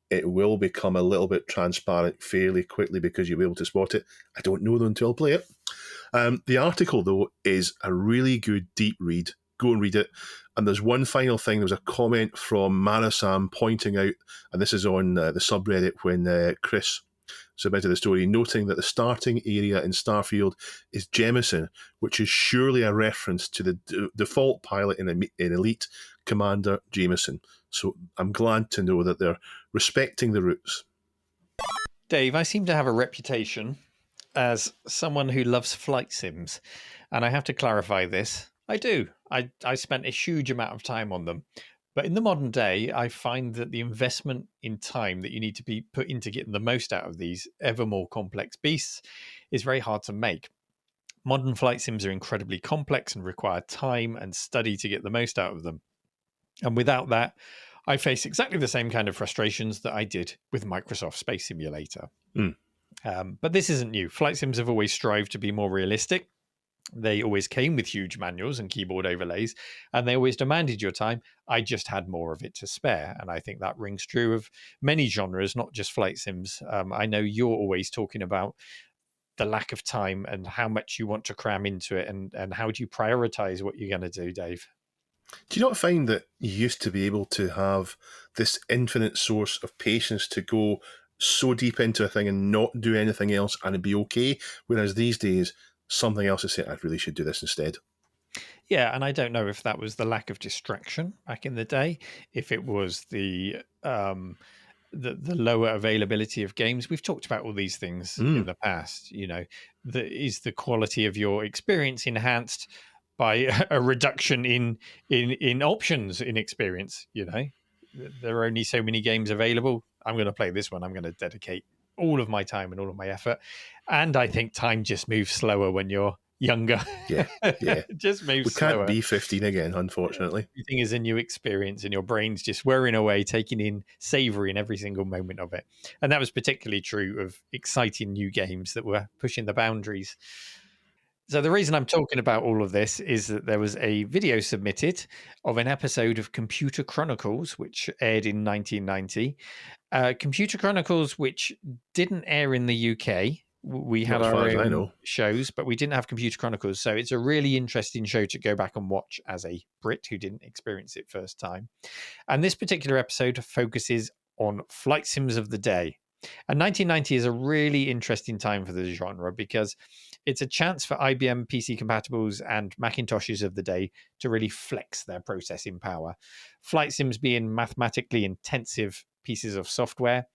it will become a little bit transparent fairly quickly because you'll be able to spot it. I don't know though until I play it. The article, though, is a really good deep read. Go and read it. And there's one final thing. There was a comment from Marasam pointing out, and this is on the subreddit when Chris submitted the story, noting that the starting area in Starfield is Jemison, which is surely a reference to the default pilot in Elite, Commander Jameson. So I'm glad to know that they're respecting the roots. Dave, I seem to have a reputation as someone who loves flight sims, and I have to clarify this. I do. I spent a huge amount of time on them. But in the modern day, I find that the investment in time that you need to be put into getting the most out of these ever more complex beasts is very hard to make. Modern flight sims are incredibly complex and require time and study to get the most out of them. And without that, I face exactly the same kind of frustrations that I did with Microsoft Space Simulator. But this isn't new. Flight sims have always strived to be more realistic. They always came with huge manuals and keyboard overlays, and they always demanded your time. I just had more of it to spare. And I think that rings true of many genres, not just flight sims. I know you're always talking about the lack of time and how much you want to cram into it, and how do you prioritize what you're going to do, Dave? Do you not find that you used to be able to have this infinite source of patience to go so deep into a thing and not do anything else and it'd be okay? Whereas these days, something else is saying, I really should do this instead. Yeah, and I don't know if that was the lack of distraction back in the day, if it was the lower availability of games. We've talked about all these things in the past. Is the quality of your experience enhanced by a reduction in options in experience? There are only so many games available. I'm going to play this one. I'm going to dedicate all of my time and all of my effort. And I think time just moves slower when you're younger. Yeah. It just moves We slower. can't be 15 again, unfortunately. Everything is a new experience, and your brain's just whirring away, taking in, savoring every single moment of it. And that was particularly true of exciting new games that were pushing the boundaries. So the reason I'm talking about all of this is that there was a video submitted of an episode of Computer Chronicles, which aired in 1990. Computer Chronicles, which didn't air in the UK. We had our own shows, but we didn't have Computer Chronicles. So it's a really interesting show to go back and watch as a Brit who didn't experience it first time. And this particular episode focuses on flight sims of the day. And 1990 is a really interesting time for the genre because it's a chance for IBM PC compatibles and Macintoshes of the day to really flex their processing power. Flight sims being mathematically intensive pieces of software,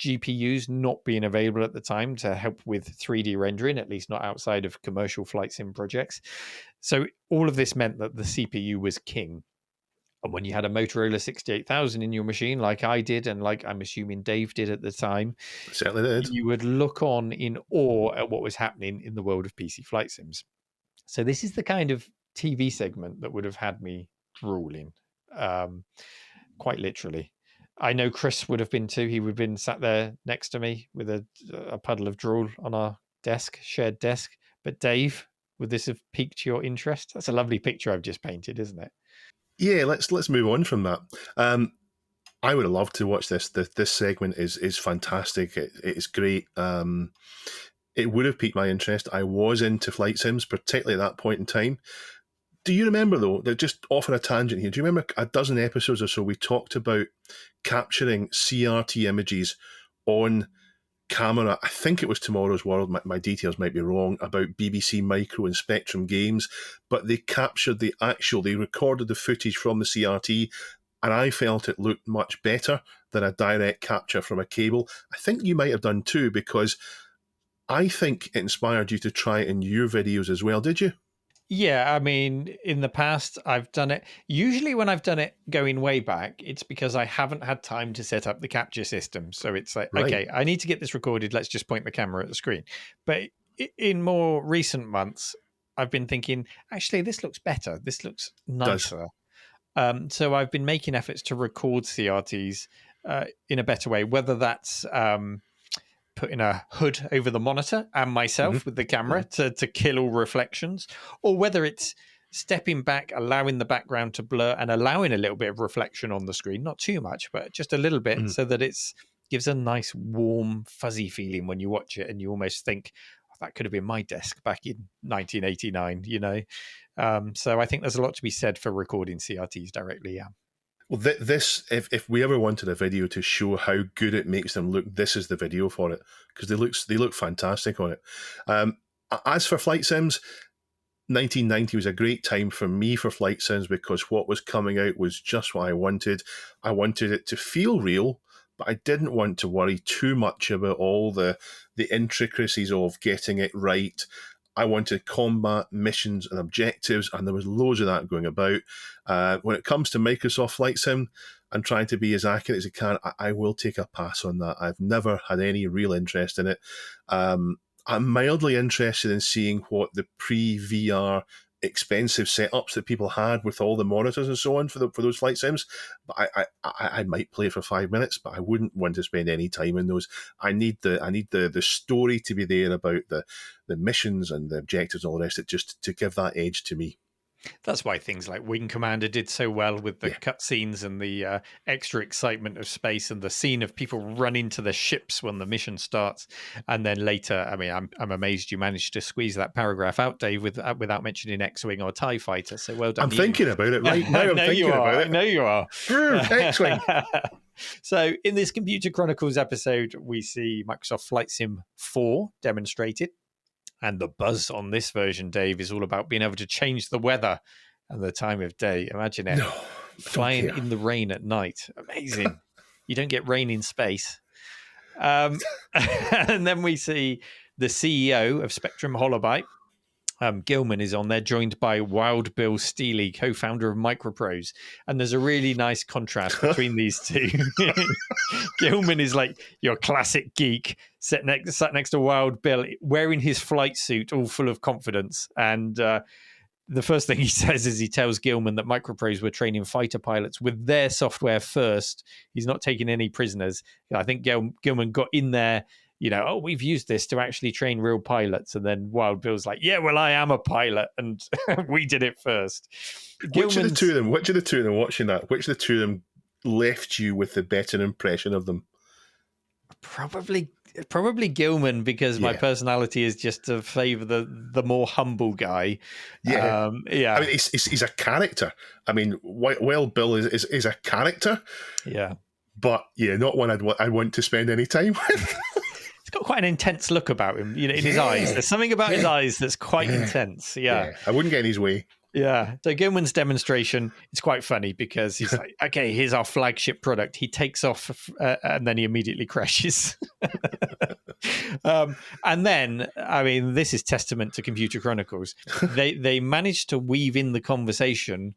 GPUs not being available at the time to help with 3D rendering, at least not outside of commercial flight sim projects. So all of this meant that the CPU was king. And when you had a Motorola 68000 in your machine, like I did, and like I'm assuming Dave did at the time, certainly did, you would look on in awe at what was happening in the world of PC flight sims. So this is the kind of TV segment that would have had me drooling, quite literally. I know Chris would have been too. He would have been sat there next to me with a puddle of drool on our desk, shared desk. But Dave, would this have piqued your interest? That's a lovely picture I've just painted, isn't it? Yeah, let's move on from that. I would have loved to watch this. This segment is fantastic. It's great. it would have piqued my interest. I was into flight sims, particularly at that point in time. Do you remember, though, that just off on a tangent here, do you remember a dozen episodes or so we talked about capturing CRT images on camera? I think it was Tomorrow's World, my details might be wrong, about BBC Micro and Spectrum games, but they captured they recorded the footage from the CRT, and I felt it looked much better than a direct capture from a cable. I think you might have done too, because I think it inspired you to try it in your videos as well, did you? Yeah, I mean, in the past, I've done it. Usually, when I've done it going way back, it's because I haven't had time to set up the capture system. So it's like, Right. okay, I need to get this recorded. Let's just point the camera at the screen. But in more recent months, I've been thinking, actually, this looks better. This looks nicer. So I've been making efforts to record CRTs in a better way, whether that's putting a hood over the monitor and myself with the camera to kill all reflections, or whether it's stepping back, allowing the background to blur and allowing a little bit of reflection on the screen, not too much, but just a little bit, so that it's gives a nice warm fuzzy feeling when you watch it, and you almost think, oh, that could have been my desk back in 1989, you know. So I think there's a lot to be said for recording CRTs directly. Yeah. Well, this, if we ever wanted a video to show how good it makes them look, this is the video for it, because they look fantastic on it. As for flight sims, 1990 was a great time for me for flight sims, because what was coming out was just what I wanted. I wanted it to feel real, but I didn't want to worry too much about all the intricacies of getting it right. I wanted combat, missions, and objectives, and there was loads of that going about. When it comes to Microsoft Flight Sim and trying to be as accurate as it can, I will take a pass on that. I've never had any real interest in it. I'm mildly interested in seeing what the pre-VR expensive setups that people had with all the monitors and so on for those flight sims, but I might play for 5 minutes, but I wouldn't want to spend any time in those. I need the story to be there about the missions and the objectives and all the rest of it, just to give that edge to me. That's why things like Wing Commander did so well with the cutscenes and the extra excitement of space, and the scene of people run into the ships when the mission starts. And then later, I mean, I'm amazed you managed to squeeze that paragraph out, Dave, without mentioning X-Wing or TIE Fighter. So well done. I'm thinking about it right now. I'm thinking about it. I know you are. X-Wing. So in this Computer Chronicles episode, we see Microsoft Flight Sim 4 demonstrated. And the buzz on this version, Dave, is all about being able to change the weather and the time of day. Imagine it. Flying in the rain at night. Amazing. You don't get rain in space. And then we see the CEO of Spectrum Holobyte, Gilman, is on there, joined by Wild Bill Steely, co-founder of Microprose. And there's a really nice contrast between these two. Gilman is like your classic geek, sat next to Wild Bill, wearing his flight suit, all full of confidence. And the first thing he says is he tells Gilman that Microprose were training fighter pilots with their software first. He's not taking any prisoners. I think Gilman got in there, you know, oh, we've used this to actually train real pilots. And then Wild Bill's like, yeah, well, I am a pilot, and we did it first. Which of the two of them watching that, which of the two of them left you with the better impression of them? Probably Gilman, because my personality is just to favour the more humble guy. Yeah. I mean, he's a character. I mean, Wild Bill is a character. Yeah. But yeah, not one I'd want to spend any time with. He's got quite an intense look about him, you know, in his eyes. There's something about his eyes that's quite intense. Yeah. I wouldn't get in his way. Yeah. So Gilman's demonstration, it's quite funny because he's like, okay, here's our flagship product. He takes off and then he immediately crashes. And then, I mean, this is testament to Computer Chronicles. They managed to weave in the conversation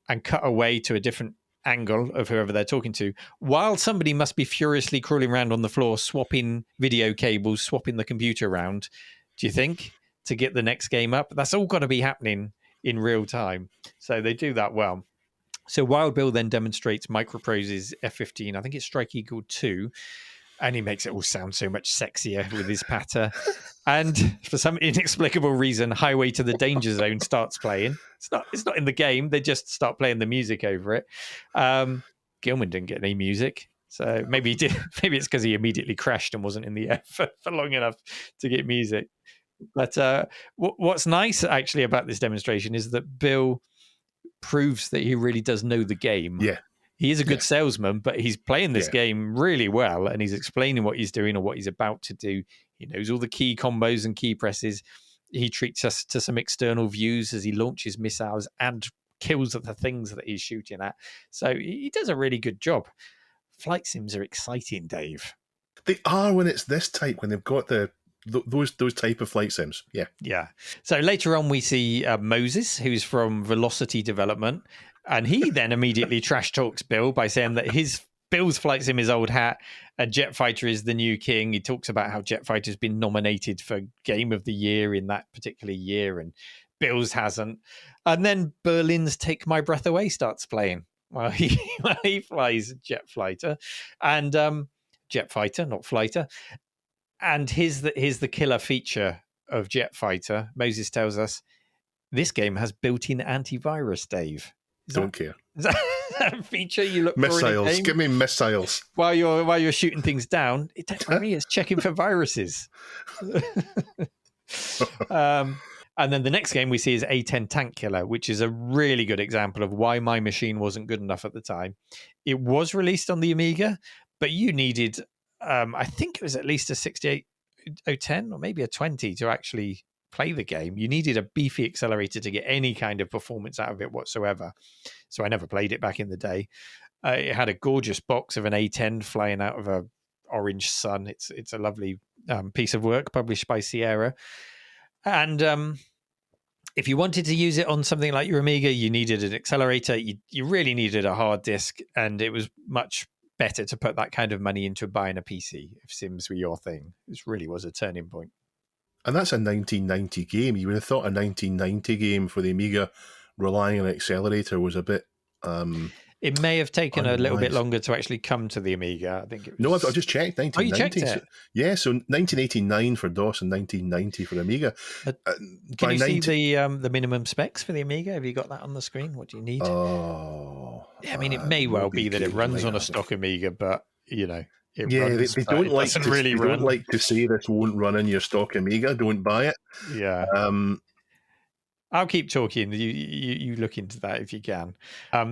and cut away to a different angle of whoever they're talking to, while somebody must be furiously crawling around on the floor, swapping video cables, swapping the computer around, do you think, to get the next game up? That's all got to be happening in real time. So they do that well. So Wild Bill then demonstrates Microprose's F-15, I think it's Strike Eagle 2, and he makes it all sound so much sexier with his patter. And for some inexplicable reason, Highway to the Danger Zone starts playing. It's not in the game. They just start playing the music over it. Gilman didn't get any music. So maybe he did. Maybe it's because he immediately crashed and wasn't in the air for long enough to get music. But what's nice actually about this demonstration is that Bill proves that he really does know the game. Yeah. He is a good salesman, but he's playing this Yeah. game really well, and he's explaining what he's doing or what he's about to do. He knows all the key combos and key presses. He treats us to some external views as he launches missiles and kills the things that he's shooting at. So he does a really good job. Flight sims are exciting, Dave. They are when it's this type, when they've got those type of flight sims. Yeah. Yeah. So later on, we see Moses, who's from Velocity Development, and he then immediately trash talks Bill by saying that Bill's flight sim is old hat and Jet Fighter is the new king. He talks about how Jet Fighter's been nominated for Game of the Year in that particular year, and Bill's hasn't. And then Berlin's Take My Breath Away starts playing while he flies Jet Fighter, and Jet Fighter, not Flighter. And here's the killer feature of Jet Fighter. Moses tells us this game has built-in antivirus, Dave. Don't care. Is that a feature you look for in a Missiles. game? Give me missiles. While you're shooting things down, don't worry, it's checking for viruses. And then the next game we see is A10 Tank Killer, which is a really good example of why my machine wasn't good enough at the time. It was released on the Amiga, but you needed, I think it was at least a 68010 or maybe a 20 to actually play the game. You needed a beefy accelerator to get any kind of performance out of it whatsoever. So I never played it back in the day. It had a gorgeous box of an A10 flying out of a orange sun. It's a lovely piece of work published by Sierra. And if you wanted to use it on something like your Amiga, you needed an accelerator. You really needed a hard disk, and it was much better to put that kind of money into buying a PC if Sims were your thing. This really was a turning point. And that's a 1990 game. You would have thought a 1990 game for the Amiga relying on an accelerator was a bit... it may have taken a little bit longer to actually come to the Amiga. I think it was... No, I've just checked. 1990. Oh, you checked it? So, yeah, so 1989 for DOS and 1990 for Amiga. Can you see the minimum specs for the Amiga? Have you got that on the screen? What do you need? Oh... Yeah, I mean, it may well be that it runs on a stock Amiga, but, you know... They don't like to, really they don't like to say this won't run in your stock Amiga. Don't buy it. Yeah. I'll keep talking. You look into that if you can.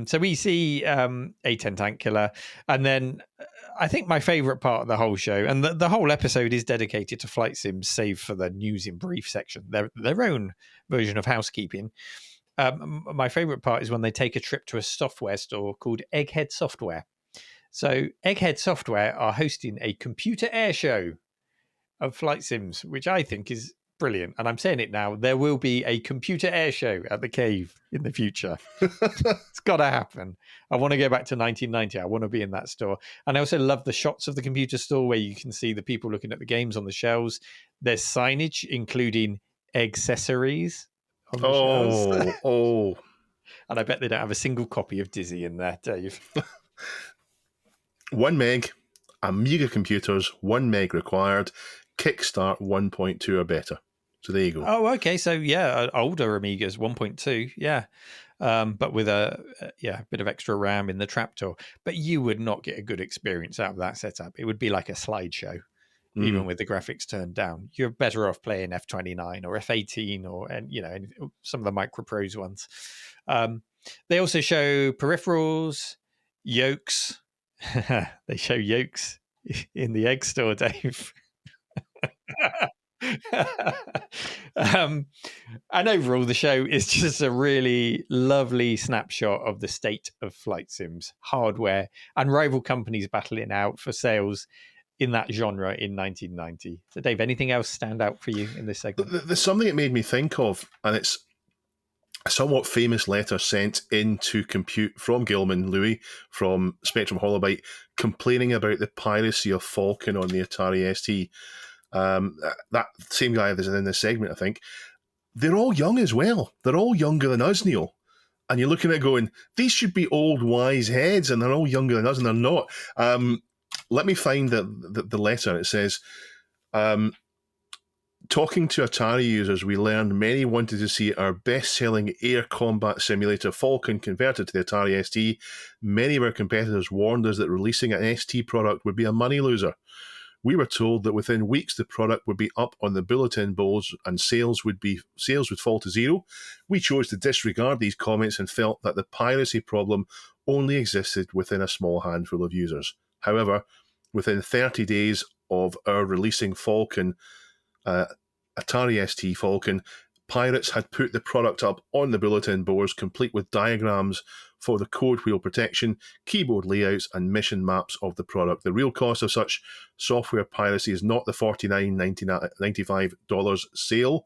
So we see A10 Tank Killer, and then I think my favourite part of the whole show, and the whole episode is dedicated to flight sims, save for the news in brief section, their own version of housekeeping. My favourite part is when they take a trip to a software store called Egghead Software. So Egghead Software are hosting a computer air show of flight sims, which I think is brilliant. And I'm saying it now, there will be a computer air show at the cave in the future. It's got to happen. I want to go back to 1990. I want to be in that store. And I also love the shots of the computer store where you can see the people looking at the games on the shelves. There's signage, including accessories on the shelves. Oh. And I bet they don't have a single copy of Dizzy in there, Dave. 1 meg, Amiga computers, 1 meg required, Kickstart 1.2 or better. So there you go. Oh, okay. So yeah, older Amigas 1.2, yeah, but with a bit of extra RAM in the trapdoor. But you would not get a good experience out of that setup. It would be like a slideshow, even with the graphics turned down. You're better off playing F29 or F18 or some of the MicroProse ones. They also show peripherals, yokes. They show yolks in the egg store, Dave. And overall, the show is just a really lovely snapshot of the state of flight sims, hardware, and rival companies battling out for sales in that genre in 1990. So, Dave, anything else stand out for you in this segment? There's something it made me think of, and it's a somewhat famous letter sent into Compute from Gilman Louis from Spectrum Holobyte complaining about the piracy of Falcon on the Atari ST. That same guy that's in this segment, I think. They're all young as well. They're all younger than us, Neil. And you're looking at it going, these should be old, wise heads, and they're all younger than us, and they're not. Let me find the letter. It says, Talking to Atari users, we learned many wanted to see our best-selling air combat simulator Falcon converted to the Atari ST. Many of our competitors warned us that releasing an ST product would be a money loser. We were told that within weeks the product would be up on the bulletin boards and sales would fall to zero. We chose to disregard these comments and felt that the piracy problem only existed within a small handful of users. However, within 30 days of our releasing Falcon, Atari ST Falcon, pirates had put the product up on the bulletin boards, complete with diagrams for the code wheel protection, keyboard layouts, and mission maps of the product. The real cost of such software piracy is not the $49.95 sale,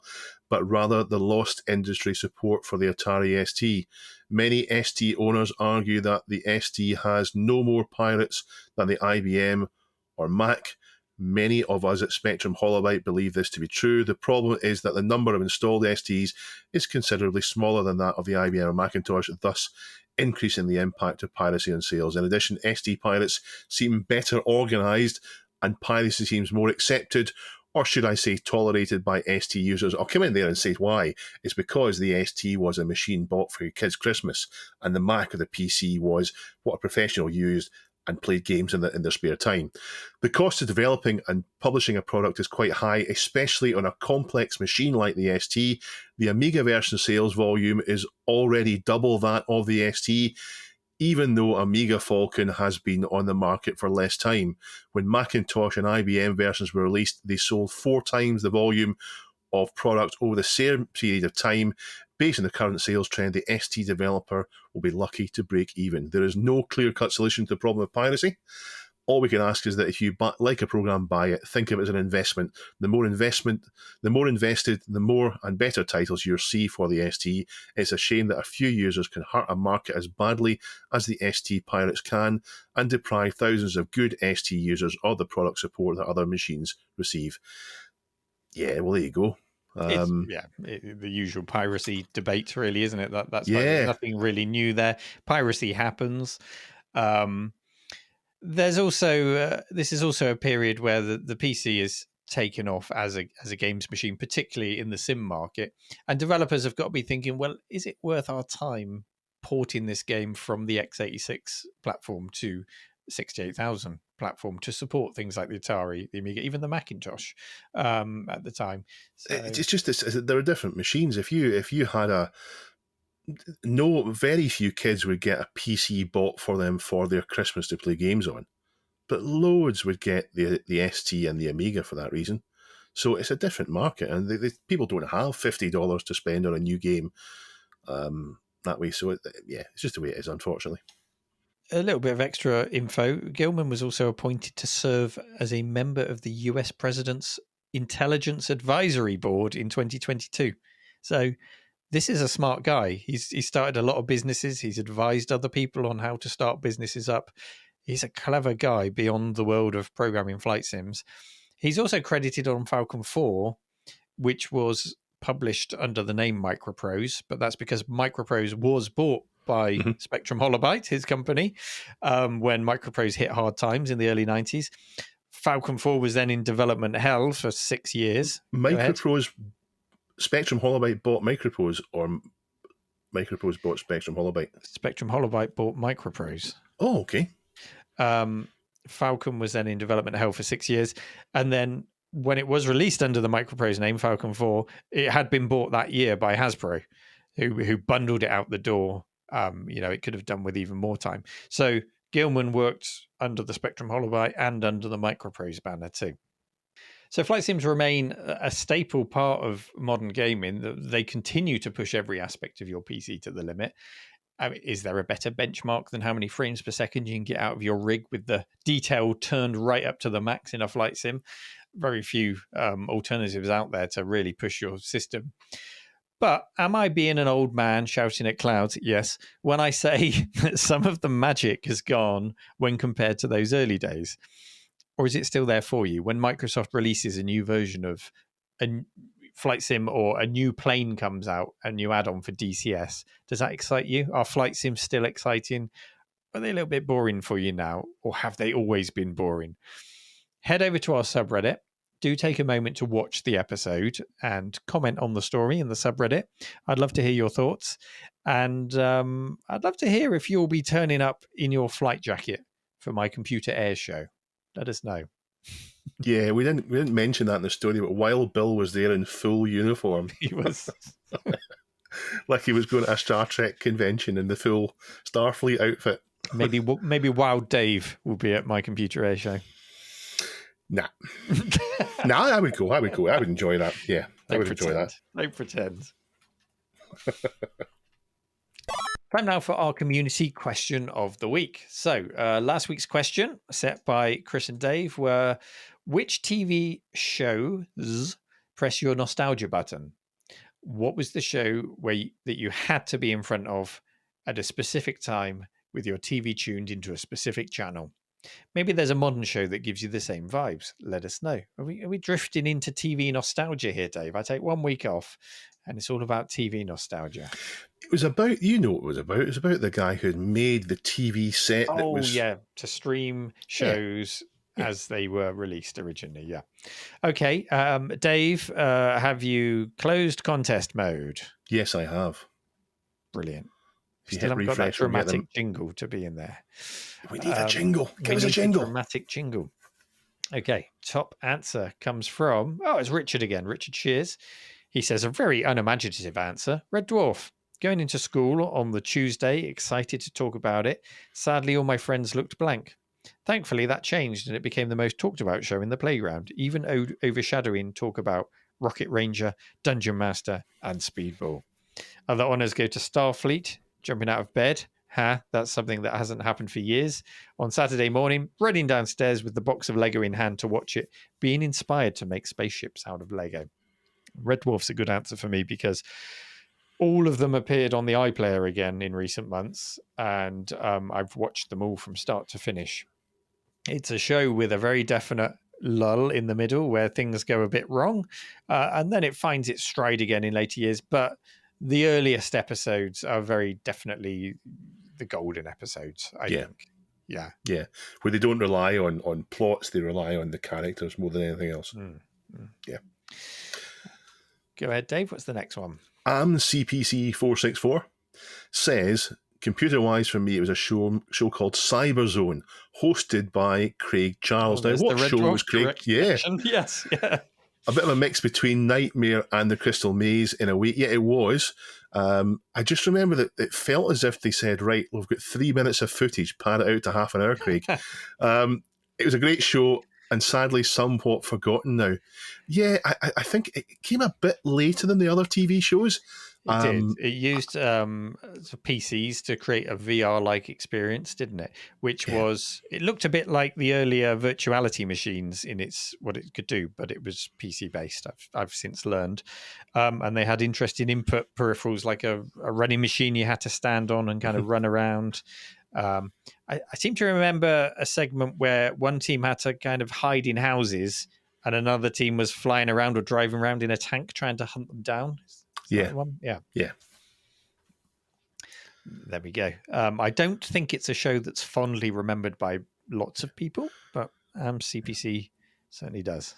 but rather the lost industry support for the Atari ST. Many ST owners argue that the ST has no more pirates than the IBM or Mac. Many of us at Spectrum Holobyte believe this to be true. The problem is that the number of installed STs is considerably smaller than that of the IBM or Macintosh, thus increasing the impact of piracy on sales. In addition, ST pirates seem better organised and piracy seems more accepted, or should I say tolerated, by ST users. I'll come in there and say why. It's because the ST was a machine bought for your kid's Christmas, and the Mac or the PC was what a professional used and played games in their spare time. The cost of developing and publishing a product is quite high, especially on a complex machine like the ST. The Amiga version sales volume is already double that of the ST, even though Amiga Falcon has been on the market for less time. When Macintosh and IBM versions were released, they sold 4 times the volume of product over the same period of time. Based on the current sales trend, the ST developer will be lucky to break even. There is no clear-cut solution to the problem of piracy. All we can ask is that if you like a program, buy it. Think of it as an investment. The more invested, the more and better titles you'll see for the ST. It's a shame that a few users can hurt a market as badly as the ST pirates can and deprive thousands of good ST users of the product support that other machines receive. Yeah, well, there you go. The usual piracy debate, really, isn't it? That's Yeah. fine. There's nothing really new there. Piracy happens. There's also this is also a period where the PC is taken off as a games machine, particularly in the sim market, and developers have got to be thinking, well, is it worth our time porting this game from the x86 platform to 68,000 platform to support things like the Atari, the Amiga, even the Macintosh at the time? So, it's just there are different machines. If you had very few kids would get a PC bought for them for their Christmas to play games on, but loads would get the ST and the Amiga for that reason. So it's a different market, and people don't have $50 to spend on a new game that way. So it's just the way it is, unfortunately. A little bit of extra info. Gilman was also appointed to serve as a member of the US President's Intelligence Advisory Board in 2022. So this is a smart guy. He's started a lot of businesses. He's advised other people on how to start businesses up. He's a clever guy beyond the world of programming flight sims. He's also credited on Falcon 4, which was published under the name Microprose, but that's because Microprose was bought by Spectrum Holobyte, his company, when Microprose hit hard times in the early 90s. Falcon 4 was then in development hell for 6 years. Microprose, Spectrum Holobyte bought Microprose, or Microprose bought Spectrum Holobyte? Spectrum Holobyte bought Microprose. Oh, okay. Falcon was then in development hell for 6 years. And then when it was released under the Microprose name, Falcon 4, it had been bought that year by Hasbro, who bundled it out the door. It could have done with even more time. So Gilman worked under the Spectrum Holobyte and under the Microprose banner too. So flight sims remain a staple part of modern gaming. They continue to push every aspect of your PC to the limit. I mean, is there a better benchmark than how many frames per second you can get out of your rig with the detail turned right up to the max in a flight sim? Very few alternatives out there to really push your system. But am I being an old man shouting at clouds? Yes, when I say that some of the magic has gone when compared to those early days. Or is it still there for you? When Microsoft releases a new version of a flight sim, or a new plane comes out, a new add-on for DCS, does that excite you? Are flight sims still exciting? Are they a little bit boring for you now? Or have they always been boring? Head over to our subreddit, do take a moment to watch the episode and comment on the story in the subreddit. I'd love to hear your thoughts. And I'd love to hear if you'll be turning up in your flight jacket for my Computer Air show. Let us know. Yeah, we didn't mention that in the story, but while Bill was there in full uniform, He was like he was going to a Star Trek convention in the full Starfleet outfit. maybe Wild Dave will be at my Computer Air show. Nah, I would go. I would enjoy that. Yeah, I would enjoy that. Don't pretend. Time now for our community question of the week. So last week's question set by Chris and Dave were, which TV shows press your nostalgia button? What was the show that you had to be in front of at a specific time with your TV tuned into a specific channel? Maybe there's a modern show that gives you the same vibes. Let us know. Are we drifting into TV nostalgia here, Dave? I take 1 week off and it's all about TV nostalgia. It was about, you know what it was about. It was about the guy who had made the TV set that was... to stream shows as they were released originally, Okay, Dave, have you closed contest mode? Yes, I have. Brilliant. If you Still hit haven't got that refresh, we'll get dramatic them. jingle to be in there. We need a jingle. Give us a need jingle. Dramatic jingle. Okay, top answer comes from, it's Richard again. Richard Shears. He says, a very unimaginative answer. Red Dwarf. Going into school on the Tuesday, excited to talk about it. Sadly, all my friends looked blank. Thankfully, that changed and it became the most talked about show in the playground, even overshadowing talk about Rocket Ranger, Dungeon Master, and Speedball. Other honours go to Starfleet, jumping out of bed. That's something that hasn't happened for years. On Saturday morning, running downstairs with the box of Lego in hand to watch it, being inspired to make spaceships out of Lego. Red Dwarf's a good answer for me because all of them appeared on the iPlayer again in recent months, and I've watched them all from start to finish. It's a show with a very definite lull in the middle where things go a bit wrong, and then it finds its stride again in later years. But the earliest episodes are very definitely the golden episodes, I think. Yeah. Where they don't rely on plots, they rely on the characters more than anything else. Yeah. Go ahead, Dave. What's the next one? CPC464 says, computer-wise for me, it was a show called Cyberzone, hosted by Craig Charles. Now, what show was Craig? Yeah. Yes, yeah. A bit of a mix between Nightmare and The Crystal Maze in a way. Yeah, it was. I just remember that it felt as if they said, right, we've got 3 minutes of footage, pad it out to half an hour, Craig. It was a great show and sadly somewhat forgotten now. Yeah, I think it came a bit later than the other TV shows. It did. It used PCs to create a VR-like experience, didn't it? Which was, it looked a bit like the earlier virtuality machines in what it could do, but it was PC-based. I've since learned. And they had interesting input peripherals, like a running machine you had to stand on and kind of run around. I seem to remember a segment where one team had to kind of hide in houses and another team was flying around or driving around in a tank trying to hunt them down. One? Yeah. There we go. I don't think it's a show that's fondly remembered by lots of people, but CPC certainly does.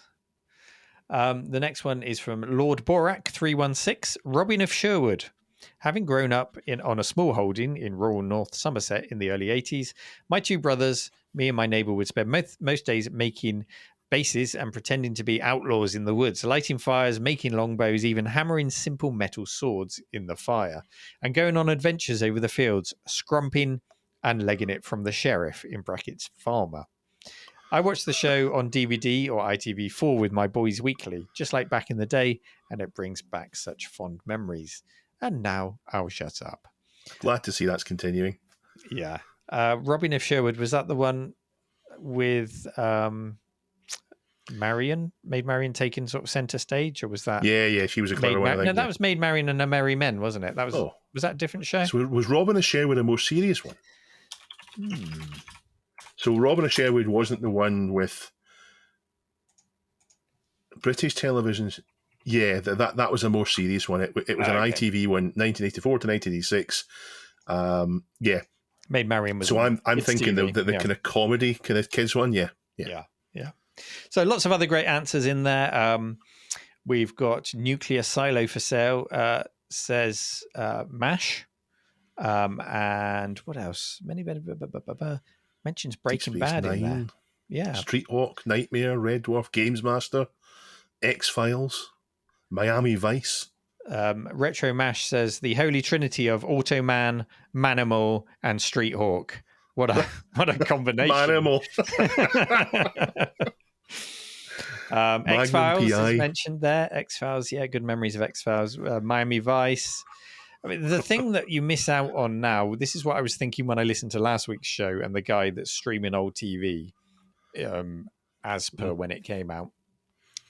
The next one is from Lord Borak 316, Robin of Sherwood. Having grown up on a small holding in rural North Somerset in the early 80s, my two brothers, me and my neighbour, would spend most days making bases and pretending to be outlaws in the woods, lighting fires, making longbows, even hammering simple metal swords in the fire, and going on adventures over the fields, scrumping and legging it from the sheriff, in brackets, farmer. I watched the show on DVD or ITV4 with my boys weekly, just like back in the day, and it brings back such fond memories. And now I'll shut up. Glad to see that's continuing. Yeah. Robin of Sherwood, was that the one with Marion? Maid Marion taking sort of centre stage, or was that? Yeah, she was a clever one. No, that was Maid Marion and the Merry Men, wasn't it? That was. Oh. Was that a different show? So was Robin of Sherwood a more serious one? So Robin of Sherwood wasn't the one with British televisions. Yeah, that was a more serious one. It was an ITV one, 1984 to 1986. Yeah. Maid Marian was. So I'm thinking the kind of comedy kind of kids one. Yeah. So lots of other great answers in there. We've got Nuclear Silo for sale, says MASH. And what else? Mentions Breaking Bad in there. Yeah. Street Hawk, Nightmare, Red Dwarf, Games Master, X-Files, Miami Vice. Retro Mash says the holy trinity of Automan, Manimal, and Street Hawk. What a combination. Manimal. X-Files PI. is mentioned there. X-Files, yeah, good memories of X-Files. Miami Vice. I mean, the thing that you miss out on now, this is what I was thinking when I listened to last week's show and the guy that's streaming old TV as per when it came out.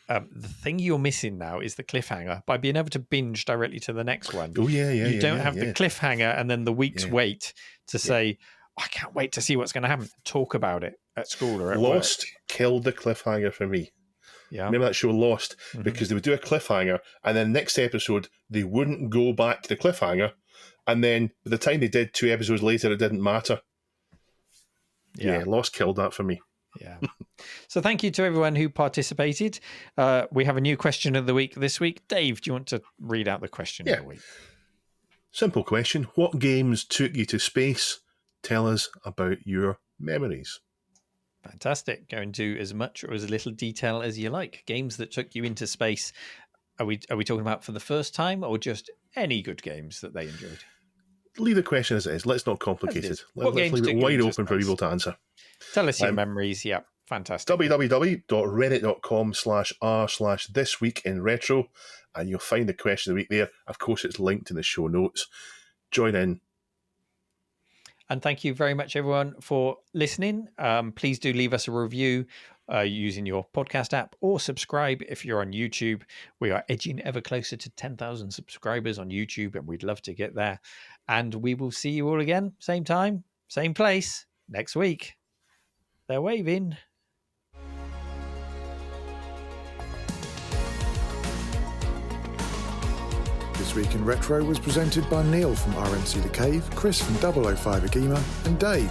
The thing you're missing now is the cliffhanger. By being able to binge directly to the next one, you don't have the cliffhanger and then the week's wait to say, I can't wait to see what's going to happen. Talk about it at school or at Lost work. killed the cliffhanger for me. Yeah. Remember that show Lost? Because they would do a cliffhanger and then next episode they wouldn't go back to the cliffhanger, and then by the time they did 2 episodes later it didn't matter. Yeah, Lost killed that for me. Yeah. So thank you to everyone who participated. We have a new question of the week this week. Dave, do you want to read out the question of the week? Simple question. What games took you to space? Tell us about your memories. Fantastic. Go into as much or as little detail as you like. Games that took you into space. Are we talking about for the first time or just any good games that they enjoyed? Leave the question as it is. Let's not complicate it. Let's leave it wide open for people to answer. Tell us your memories. Yeah, fantastic. www.reddit.com/r/thisweekinretro, and you'll find the question of the week there. Of course, it's linked in the show notes. Join in. And thank you very much, everyone, for listening. Please do leave us a review using your podcast app or subscribe if you're on YouTube. We are edging ever closer to 10,000 subscribers on YouTube, and we'd love to get there. And we will see you all again, same time, same place, next week. They're waving. This Week in Retro was presented by Neil from RNC The Cave, Chris from 005 AGIMA, and Dave.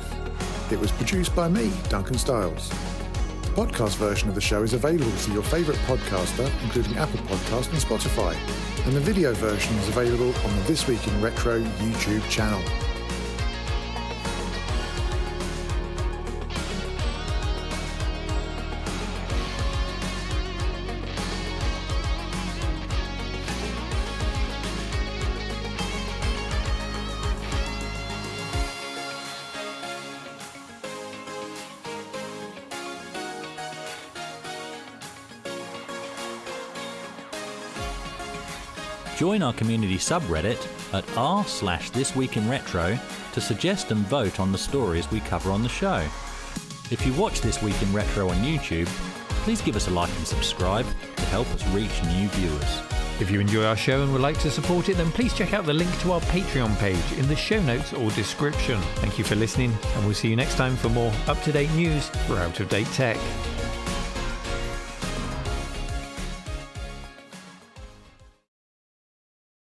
It was produced by me, Duncan Styles. The podcast version of the show is available through your favourite podcaster, including Apple Podcasts and Spotify, and the video version is available on the This Week in Retro YouTube channel. Join our community subreddit at r/thisweekinretro to suggest and vote on the stories we cover on the show. If you watch This Week in Retro on YouTube, please give us a like and subscribe to help us reach new viewers. If you enjoy our show and would like to support it, then please check out the link to our Patreon page in the show notes or description. Thank you for listening, and we'll see you next time for more up-to-date news for out-of-date tech.